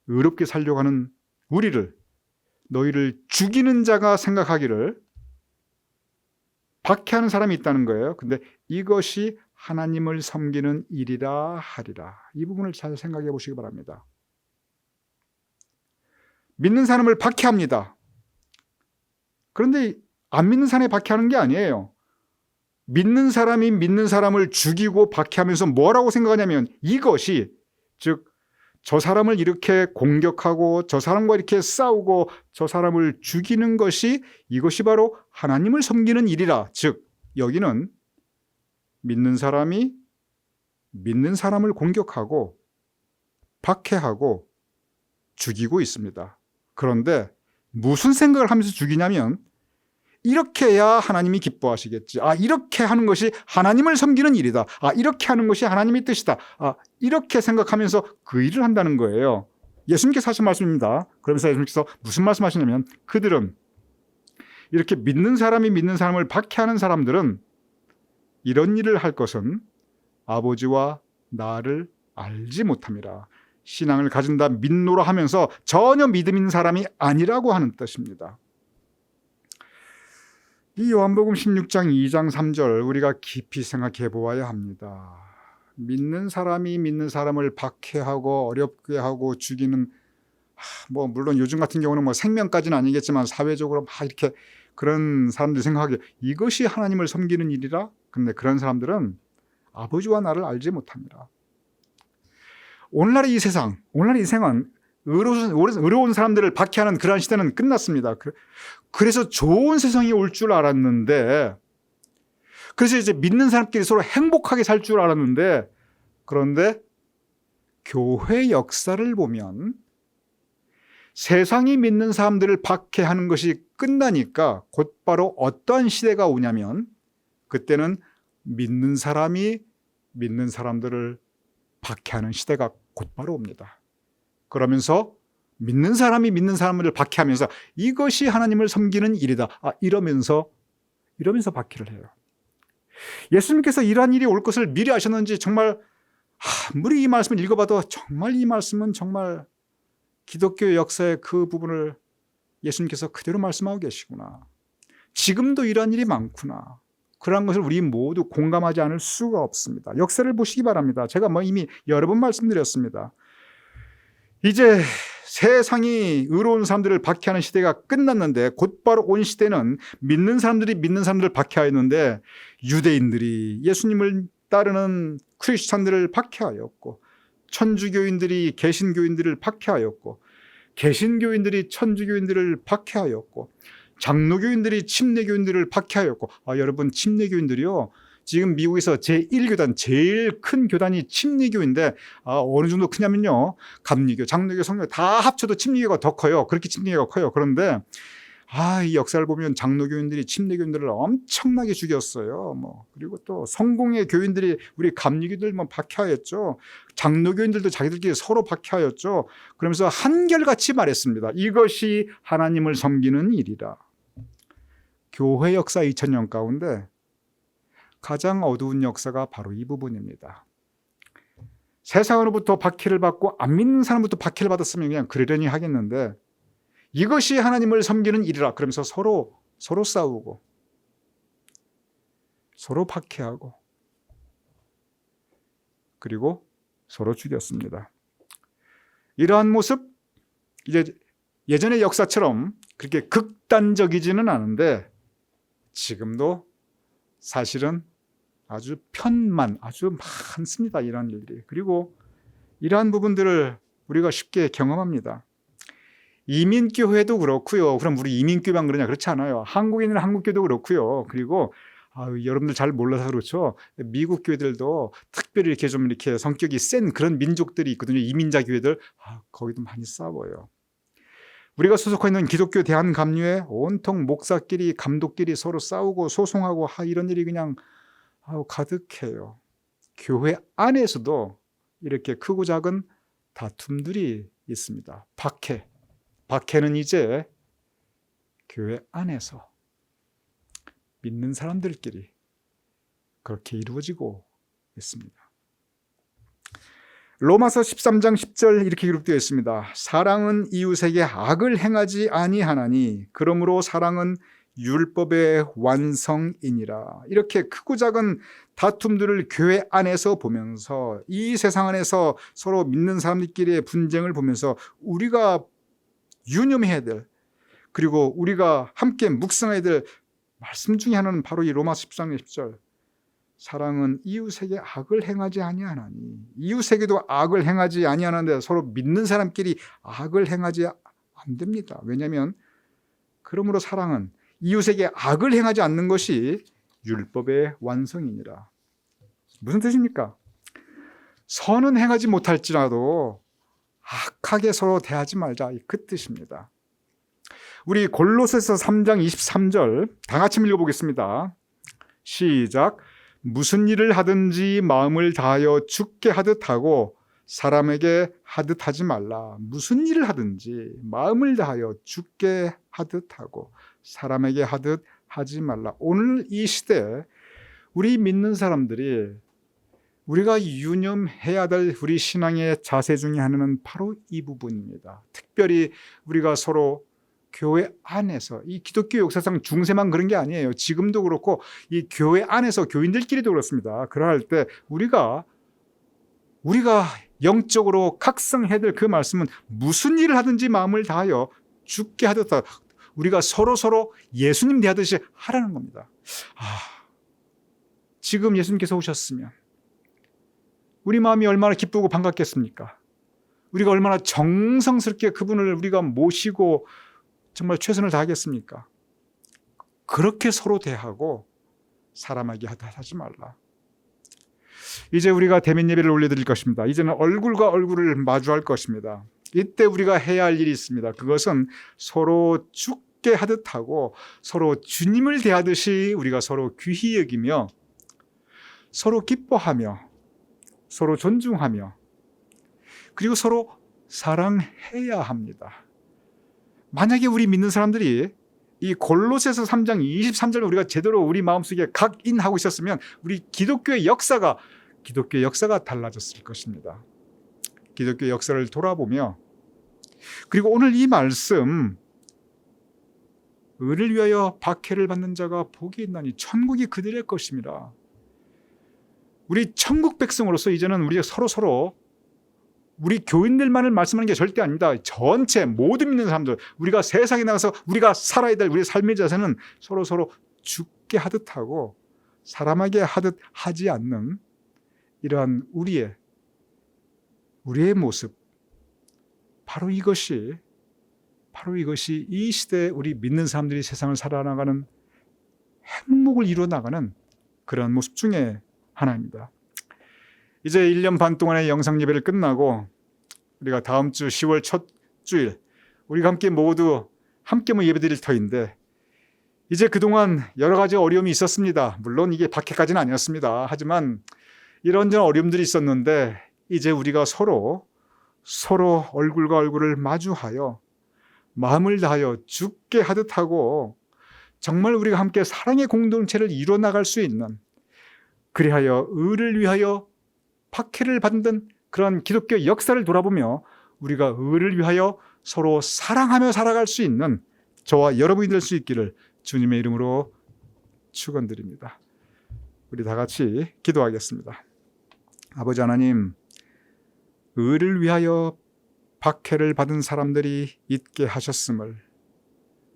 의롭게 살려고 하는 우리를, 너희를 죽이는 자가 생각하기를 박해하는 사람이 있다는 거예요. 근데 이것이 하나님을 섬기는 일이라 하리라. 이 부분을 잘 생각해 보시기 바랍니다. 믿는 사람을 박해합니다. 그런데 안 믿는 사람이 박해하는 게 아니에요. 믿는 사람이 믿는 사람을 죽이고 박해하면서 뭐라고 생각하냐면 이것이, 즉 저 사람을 이렇게 공격하고 저 사람과 이렇게 싸우고 저 사람을 죽이는 것이, 이것이 바로 하나님을 섬기는 일이라. 즉 여기는 믿는 사람이 믿는 사람을 공격하고 박해하고 죽이고 있습니다. 그런데 무슨 생각을 하면서 죽이냐면 이렇게 해야 하나님이 기뻐하시겠지. 이렇게 하는 것이 하나님을 섬기는 일이다. 이렇게 하는 것이 하나님의 뜻이다. 이렇게 생각하면서 그 일을 한다는 거예요. 예수님께서 하신 말씀입니다. 그러면서 예수님께서 무슨 말씀하시냐면 그들은, 이렇게 믿는 사람이 믿는 사람을 박해하는 사람들은 이런 일을 할 것은 아버지와 나를 알지 못함이라. 신앙을 가진다, 믿노라 하면서 전혀 믿음 있는 사람이 아니라고 하는 뜻입니다. 이 요한복음 16장 2장 3절 우리가 깊이 생각해 보아야 합니다. 믿는 사람이 믿는 사람을 박해하고 어렵게 하고 죽이는, 물론 요즘 같은 경우는 생명까지는 아니겠지만 사회적으로 막 이렇게 그런 사람들이 생각하기에 이것이 하나님을 섬기는 일이라? 근데 그런 사람들은 아버지와 나를 알지 못합니다. 오늘날의 이 세상, 오늘날의 이 생은 의로운 사람들을 박해하는 그러한 시대는 끝났습니다. 그래서 좋은 세상이 올 줄 알았는데, 그래서 이제 믿는 사람끼리 서로 행복하게 살 줄 알았는데, 그런데 교회 역사를 보면 세상이 믿는 사람들을 박해하는 것이 끝나니까 곧바로 어떠한 시대가 오냐면, 그때는 믿는 사람이 믿는 사람들을 박해하는 시대가 곧바로 옵니다. 그러면서 믿는 사람이 믿는 사람을 박해하면서 이것이 하나님을 섬기는 일이다, 이러면서 박해를 해요. 예수님께서 이러한 일이 올 것을 미리 아셨는지 정말 아무리 이 말씀을 읽어봐도 정말 이 말씀은 정말 기독교 역사의 그 부분을 예수님께서 그대로 말씀하고 계시구나, 지금도 이러한 일이 많구나, 그러한 것을 우리 모두 공감하지 않을 수가 없습니다. 역사를 보시기 바랍니다. 제가 이미 여러 번 말씀드렸습니다. 이제 세상이 의로운 사람들을 박해하는 시대가 끝났는데 곧바로 온 시대는 믿는 사람들이 믿는 사람들을 박해하였는데, 유대인들이 예수님을 따르는 크리스찬들을 박해하였고, 천주교인들이 개신교인들을 박해하였고, 개신교인들이 천주교인들을 박해하였고, 장로교인들이 침례교인들을 박해하였고, 여러분, 침례교인들이요, 지금 미국에서 제1교단, 제일 큰 교단이 침례교인데, 어느 정도 크냐면요, 감리교, 장로교, 성교 다 합쳐도 침례교가 더 커요. 그렇게 침례교가 커요. 그런데 이 역사를 보면 장로교인들이 침례교인들을 엄청나게 죽였어요. 그리고 또 성공의 교인들이 우리 감리교들 박해하였죠. 장로교인들도 자기들끼리 서로 박해하였죠. 그러면서 한결같이 말했습니다. 이것이 하나님을 섬기는 일이라. 교회 역사 2000년 가운데 가장 어두운 역사가 바로 이 부분입니다. 세상으로부터 박해를 받고 안 믿는 사람부터 박해를 받았으면 그냥 그러려니 하겠는데, 이것이 하나님을 섬기는 일이라 그러면서 서로 싸우고 서로 박해하고 그리고 서로 죽였습니다. 이러한 모습, 이제 예전의 역사처럼 그렇게 극단적이지는 않은데 지금도 사실은 아주 많습니다. 이러한 일들이. 그리고 이러한 부분들을 우리가 쉽게 경험합니다. 이민교회도 그렇고요. 그럼 우리 이민교회만 그러냐? 그렇지 않아요. 한국인은 한국교회도 그렇고요. 그리고 여러분들 잘 몰라서 그렇죠. 미국 교회들도 특별히 이렇게 성격이 센 그런 민족들이 있거든요. 이민자 교회들. 거기도 많이 싸워요. 우리가 소속해 있는 기독교 대한감리회 온통 목사끼리 감독끼리 서로 싸우고 소송하고 이런 일이 그냥 가득해요. 교회 안에서도 이렇게 크고 작은 다툼들이 있습니다. 박해는 이제 교회 안에서 믿는 사람들끼리 그렇게 이루어지고 있습니다. 로마서 13장 10절 이렇게 기록되어 있습니다. 사랑은 이웃에게 악을 행하지 아니하나니 그러므로 사랑은 율법의 완성이니라. 이렇게 크고 작은 다툼들을 교회 안에서 보면서, 이 세상 안에서 서로 믿는 사람들끼리의 분쟁을 보면서 우리가 유념해야 될, 그리고 우리가 함께 묵상해야 될 말씀 중에 하나는 바로 이 로마서 13장 10절. 사랑은 이웃에게 악을 행하지 아니하나니, 이웃에게도 악을 행하지 아니하는데 서로 믿는 사람끼리 악을 행하지 안 됩니다. 왜냐하면 그러므로 사랑은 이웃에게 악을 행하지 않는 것이 율법의 완성이니라. 무슨 뜻입니까? 선은 행하지 못할지라도 악하게 서로 대하지 말자, 그 뜻입니다. 우리 골로새서 3장 23절 다 같이 읽어보겠습니다. 시작. 무슨 일을 하든지 마음을 다하여 주께 하듯 하고 사람에게 하듯 하지 말라. 무슨 일을 하든지 마음을 다하여 주께 하듯 하고 사람에게 하듯 하지 말라. 오늘 이 시대에 우리 믿는 사람들이 우리가 유념해야 될 우리 신앙의 자세 중에 하나는 바로 이 부분입니다. 특별히 우리가 서로 교회 안에서, 이 기독교 역사상 중세만 그런 게 아니에요. 지금도 그렇고 이 교회 안에서 교인들끼리도 그렇습니다. 그럴 때 우리가 영적으로 각성해야 될 그 말씀은 무슨 일을 하든지 마음을 다하여 죽게 하듯 우리가 서로 예수님 대하듯이 하라는 겁니다. 지금 예수님께서 오셨으면 우리 마음이 얼마나 기쁘고 반갑겠습니까? 우리가 얼마나 정성스럽게 그분을 우리가 모시고 정말 최선을 다하겠습니까? 그렇게 서로 대하고 사람에게 하지 말라. 이제 우리가 대면 예배를 올려드릴 것입니다. 이제는 얼굴과 얼굴을 마주할 것입니다. 이때 우리가 해야 할 일이 있습니다. 그것은 서로 죽게 하듯 하고 서로 주님을 대하듯이 우리가 서로 귀히 여기며 서로 기뻐하며 서로 존중하며 그리고 서로 사랑해야 합니다. 만약에 우리 믿는 사람들이 이 골로새서 3장 23절을 우리가 제대로 우리 마음속에 각인하고 있었으면 우리 기독교의 역사가 달라졌을 것입니다. 기독교의 역사를 돌아보며 그리고 오늘 이 말씀 의를 위하여 박해를 받는 자가 복이 있나니 천국이 그들의 것입니다. 우리 천국 백성으로서 이제는 우리가 서로 우리 교인들만을 말씀하는 게 절대 아닙니다. 전체 모든 믿는 사람들, 우리가 세상에 나가서 우리가 살아야 될 우리의 삶의 자세는 서로 죽게 하듯 하고 사람에게 하듯 하지 않는 이러한 우리의 모습, 바로 이것이 이 시대에 우리 믿는 사람들이 세상을 살아나가는 행복을 이루어나가는 그런 모습 중에 하나입니다. 이제 1년 반 동안의 영상 예배를 끝나고 우리가 다음 주 10월 첫 주일 우리가 함께 예배드릴 터인데 이제 그동안 여러 가지 어려움이 있었습니다. 물론 이게 박해까지는 아니었습니다. 하지만 이런저런 어려움들이 있었는데 이제 우리가 서로 얼굴과 얼굴을 마주하여 마음을 다하여 죽게 하듯 하고 정말 우리가 함께 사랑의 공동체를 이루어나갈 수 있는 그리하여 의를 위하여 박해를 받는 그런 기독교 역사를 돌아보며 우리가 의를 위하여 서로 사랑하며 살아갈 수 있는 저와 여러분이 될 수 있기를 주님의 이름으로 축원드립니다. 우리 다 같이 기도하겠습니다. 아버지 하나님, 의를 위하여 박해를 받은 사람들이 있게 하셨음을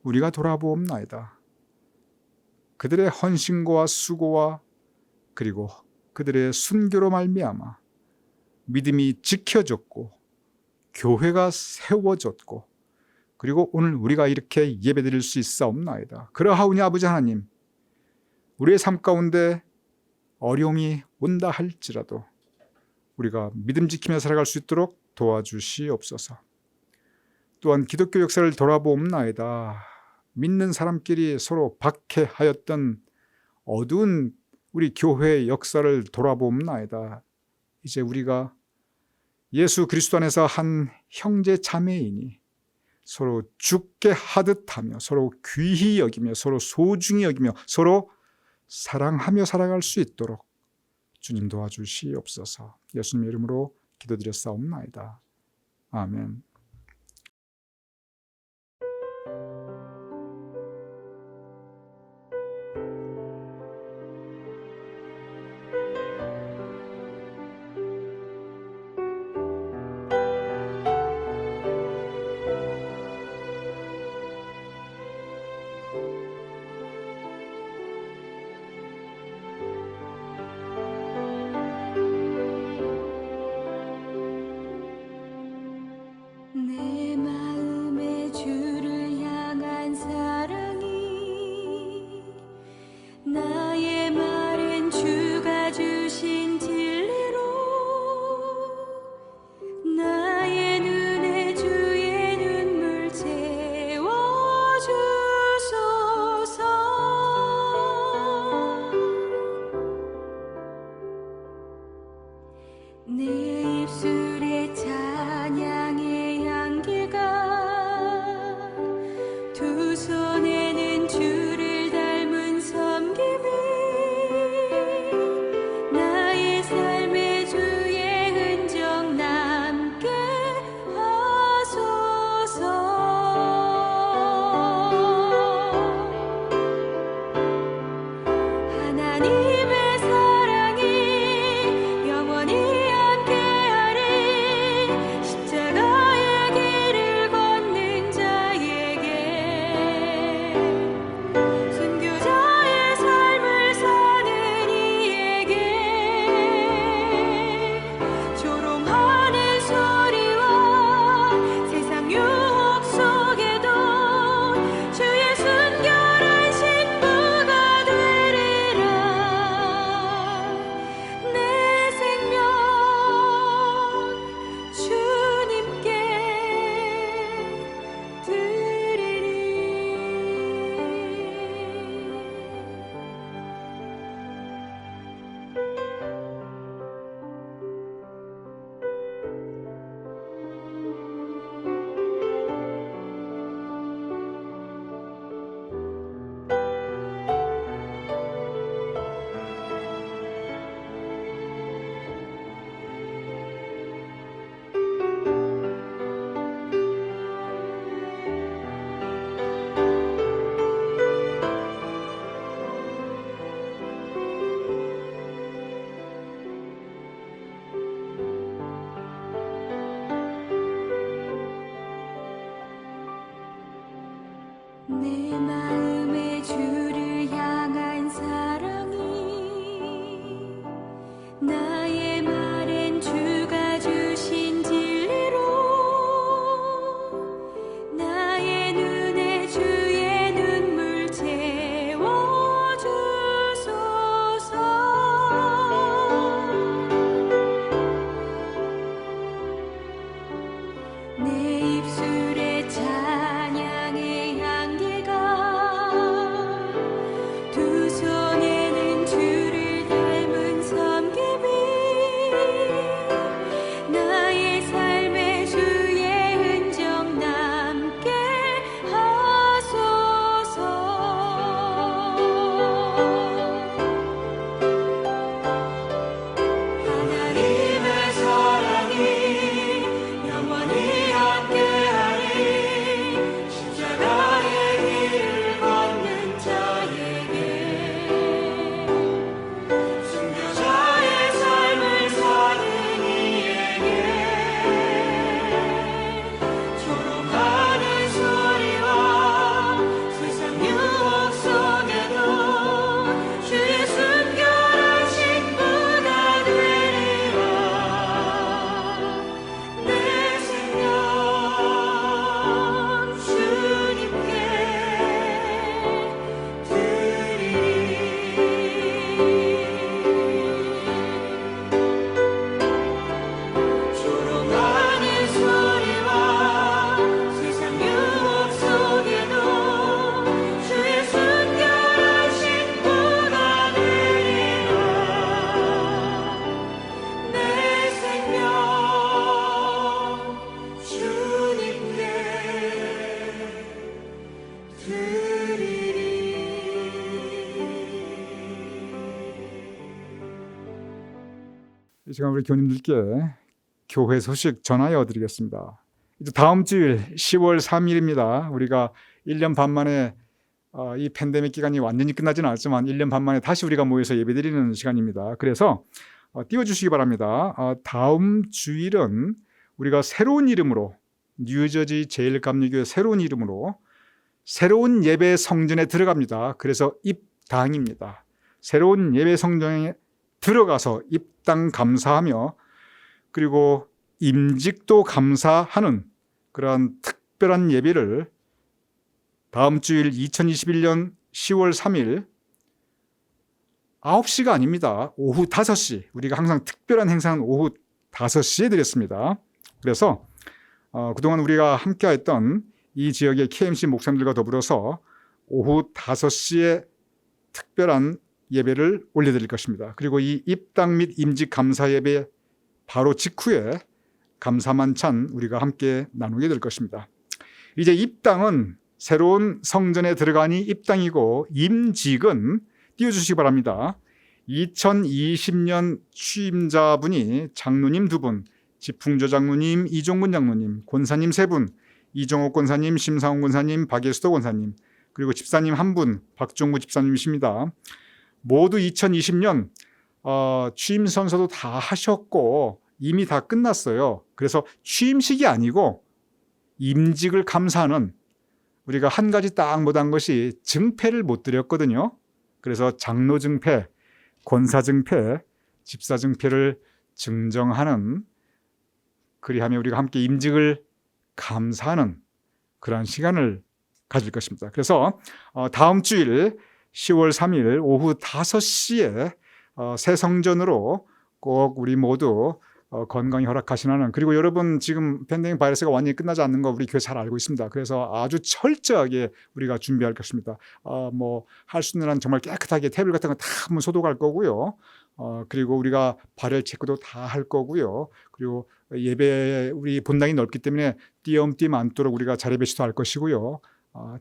우리가 돌아보옵나이다. 그들의 헌신과 수고와 그리고 그들의 순교로 말미암아 믿음이 지켜졌고 교회가 세워졌고 그리고 오늘 우리가 이렇게 예배드릴 수 있사옵나이다. 그러하오니 아버지 하나님, 우리의 삶 가운데 어려움이 온다 할지라도 우리가 믿음 지키며 살아갈 수 있도록 도와주시옵소서. 또한 기독교 역사를 돌아보옵나이다. 믿는 사람끼리 서로 박해하였던 어두운 우리 교회의 역사를 돌아보옵나이다. 이제 우리가 예수 그리스도 안에서 한 형제 자매이니 서로 죽게 하듯하며 서로 귀히 여기며 서로 소중히 여기며 서로 사랑하며 살아갈 수 있도록 주님 도와주시옵소서. 예수님의 이름으로 기도드렸사옵나이다. 아멘.
나의 말엔 주가 주신 진리로 나의 눈에 주의 눈물 채워주소서. 내 입술에 찬양의 향기가 두 손에는 주를 닮은 섬김이 나의 삶에 주의 흔적 남게 하소서. 하나님의 사랑이 영원히 함께하리. 십자가의 길을 걷는 자에게 순교자의 삶을 사는 이에게 조롱하는 소리와 세상 유혹 속에도 주의 순결한 신부가 되리라. 내 생명 주님께 드리리. 조롱하는 소리와 세상 유혹 속에도 주의 순결한 신부가 되리라. 내 생명 주님께
이 시간 우리 교님들께 교회 소식 전하여 드리겠습니다. 이제 다음 주일 10월 3일입니다. 우리가 1년 반 만에 이 팬데믹 기간이 완전히 끝나지는 않았지만 1년 반 만에 다시 우리가 모여서 예배드리는 시간입니다. 그래서 띄워주시기 바랍니다. 다음 주일은 우리가 새로운 이름으로 뉴저지 제일감리교회 새로운 이름으로 새로운 예배 성전에 들어갑니다. 그래서 입당입니다. 새로운 예배 성전에 들어가서 입당 감사하며 그리고 임직도 감사하는 그러한 특별한 예배를 다음 주일 2021년 10월 3일 9시가 아닙니다. 오후 5시. 우리가 항상 특별한 행사는 오후 5시에 드렸습니다. 그래서 그동안 우리가 함께했던 이 지역의 KMC 목사님들과 더불어서 오후 5시에 특별한 예배를 올려드릴 것입니다. 그리고 이 입당 및 임직 감사 예배 바로 직후에 감사 만찬 우리가 함께 나누게 될 것입니다. 이제 입당은 새로운 성전에 들어가니 입당이고 임직은 띄워주시기 바랍니다. 2020년 취임자분이 장로님 2분, 지풍조 장로님, 이종근 장로님, 권사님 3분, 이종옥 권사님, 심상훈 권사님, 박예수도 권사님, 그리고 집사님 1분, 박종구 집사님이십니다. 모두 2020년 취임 선서도 다 하셨고 이미 다 끝났어요. 그래서 취임식이 아니고 임직을 감사하는, 우리가 한 가지 딱 못한 것이 증패를 못 드렸거든요. 그래서 장로 증패, 권사 증패, 집사 증패를 증정하는, 그리하며 우리가 함께 임직을 감사하는 그러한 시간을 가질 것입니다. 그래서 다음 주일 10월 3일 오후 5시에 새 성전으로 꼭 우리 모두 건강히 허락하시는, 그리고 여러분 지금 팬데믹 바이러스가 완전히 끝나지 않는 거 우리 교회 잘 알고 있습니다. 그래서 아주 철저하게 우리가 준비할 것입니다. 할 수 있는 한 정말 깨끗하게 테이블 같은 거 다 한번 소독할 거고요. 그리고 우리가 발열 체크도 다 할 거고요. 그리고 예배 우리 본당이 넓기 때문에 띄엄띄엄 않도록 우리가 자리 배치도 할 것이고요.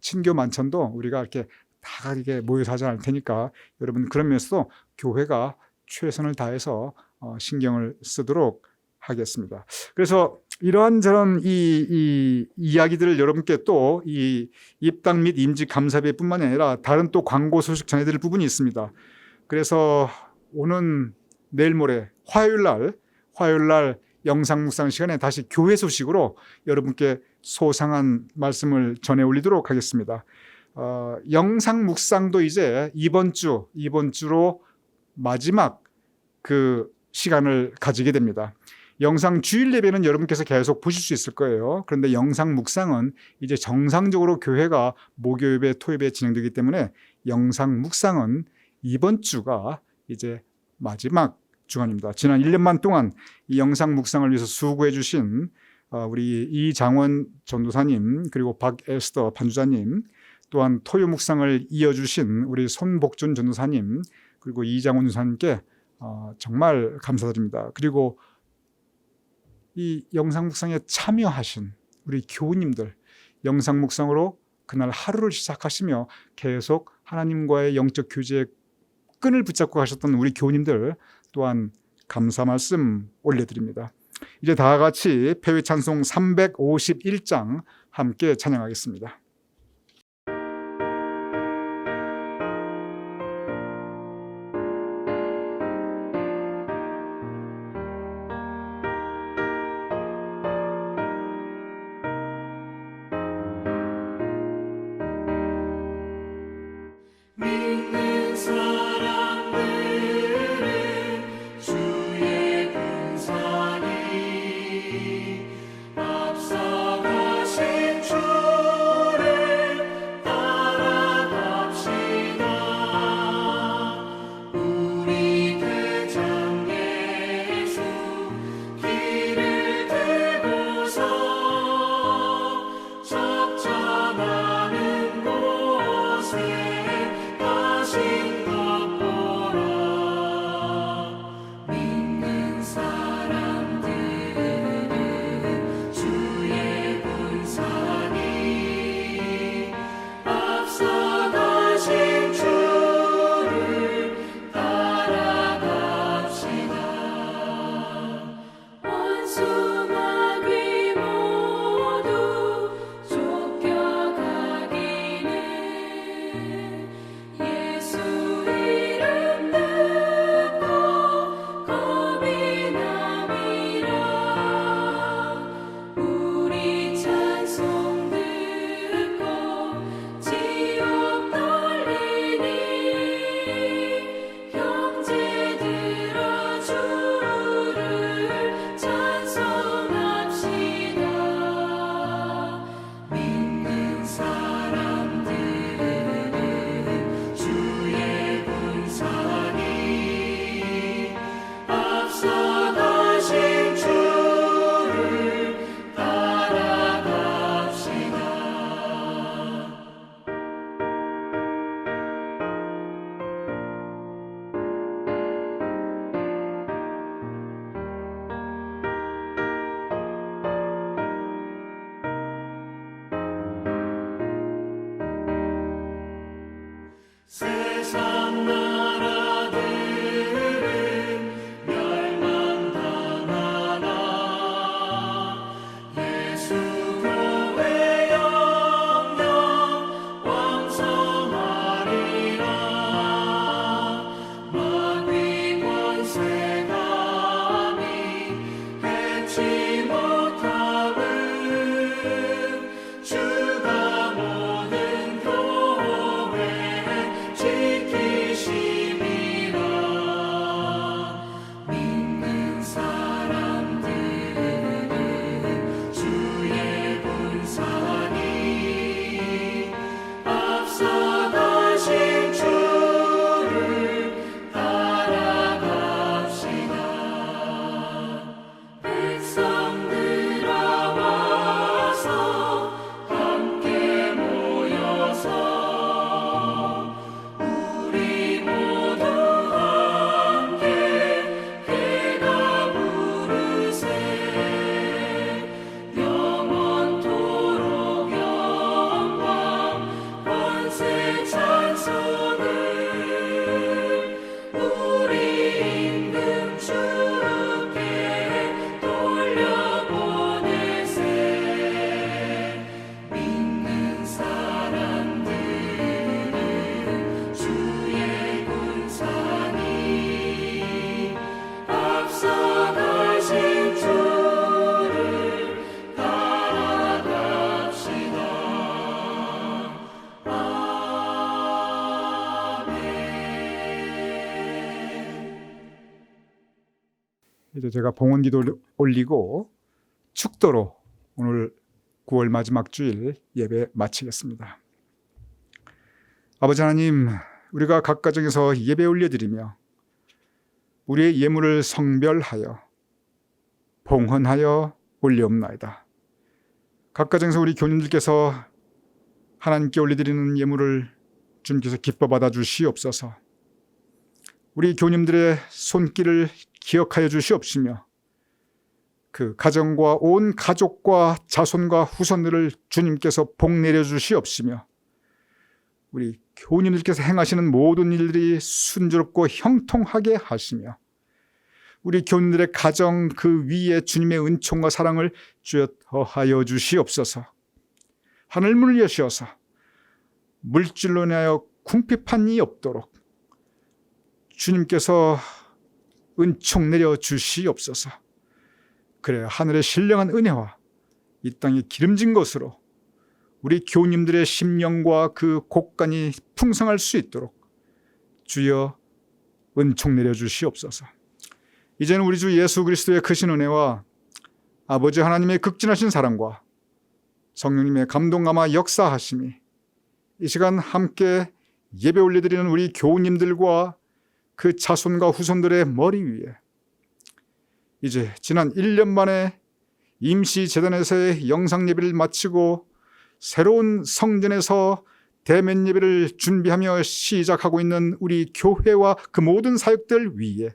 친교 만찬도 우리가 이렇게 다 이렇게 모여서 하지 않을 테니까 여러분 그런 면에서도 교회가 최선을 다해서 신경을 쓰도록 하겠습니다. 그래서 이러한 저런 이 이야기들을 여러분께 또 이 입당 및 임직 감사회뿐만 아니라 다른 또 광고 소식 전해드릴 부분이 있습니다. 그래서 오는 내일 모레 화요일 날 영상 묵상 시간에 다시 교회 소식으로 여러분께 소상한 말씀을 전해 올리도록 하겠습니다. 영상 묵상도 이제 이번 주로 마지막 그 시간을 가지게 됩니다. 영상 주일 예배는 여러분께서 계속 보실 수 있을 거예요. 그런데 영상 묵상은 이제 정상적으로 교회가 목요 예배, 토 예배 진행되기 때문에 영상 묵상은 이번 주가 이제 마지막 주간입니다. 지난 1년만 동안 이 영상 묵상을 위해서 수고해 주신 우리 이장원 전도사님, 그리고 박에스더 반주자님, 또한 토요 묵상을 이어주신 우리 손복준 전도사님, 그리고 이장원 전도사님께 정말 감사드립니다. 그리고 이 영상 묵상에 참여하신 우리 교우님들, 영상 묵상으로 그날 하루를 시작하시며 계속 하나님과의 영적 교제의 끈을 붙잡고 가셨던 우리 교우님들 또한 감사 말씀 올려드립니다. 이제 다 같이 패회 찬송 351장 함께 찬양하겠습니다.
믿는 사람들은 주의 군사니 앞서가신 주를 따라갑시다. 우리 대장 예수 길을 들고서 적잖아는 곳에 가신 것 보라. 믿는 사람들은 주의 군사니 앞서가신 주를 따라갑시다. 원수 마귀 모두 쫓겨가기는 예수 이름 듣고 겁이 남이라. 우리 찬송 듣고 지옥 떨리니 형제들아 주를 찬송합시다. 믿는 사람들은 주의 군사니 앞서가신 주를 따라갑시다. 세상 나라들은 멸망당하나 예수 교회 영영 왕성하리라. 마귀 권세 감히 해치 못함은 주가 모든 교회 지키시리라.
이제 제가 봉헌기도를 올리고 축도로 오늘 9월 마지막 주일 예배 마치겠습니다. 아버지 하나님, 우리가 각 가정에서 예배 올려드리며 우리의 예물을 성별하여 봉헌하여 올려옵나이다. 각 가정에서 우리 교님들께서 하나님께 올려드리는 예물을 주님께서 기뻐 받아 주시옵소서. 우리 교님들의 손길을 기억하여 주시옵시며 그 가정과 온 가족과 자손과 후손들을 주님께서 복 내려 주시옵시며 우리 교님들께서 행하시는 모든 일들이 순조롭고 형통하게 하시며 우리 교님들의 가정 그 위에 주님의 은총과 사랑을 주여 더하여 주시옵소서. 하늘문을 여시어서 물질로 인하여 궁핍함이 없도록 주님께서 은총 내려 주시옵소서. 그래야 하늘의 신령한 은혜와 이 땅의 기름진 것으로 우리 교님들의 심령과 그 곡간이 풍성할 수 있도록 주여 은총 내려 주시옵소서. 이제는 우리 주 예수 그리스도의 크신 은혜와 아버지 하나님의 극진하신 사랑과 성령님의 감동감화 역사하심이 이 시간 함께 예배 올려드리는 우리 교우님들과 그 자손과 후손들의 머리 위에 이제 지난 1년 만에 임시재단에서의 영상 예배를 마치고 새로운 성전에서 대면 예배를 준비하며 시작하고 있는 우리 교회와 그 모든 사역들 위에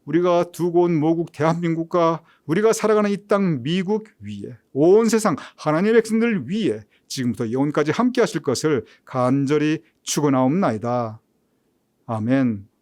우리가 두고 온 모국 대한민국과 우리가 살아가는 이 땅 미국 위에 온 세상 하나님의 백성들 위에 지금부터 영원까지 함께 하실 것을 간절히 축원하옵나이다. 아멘.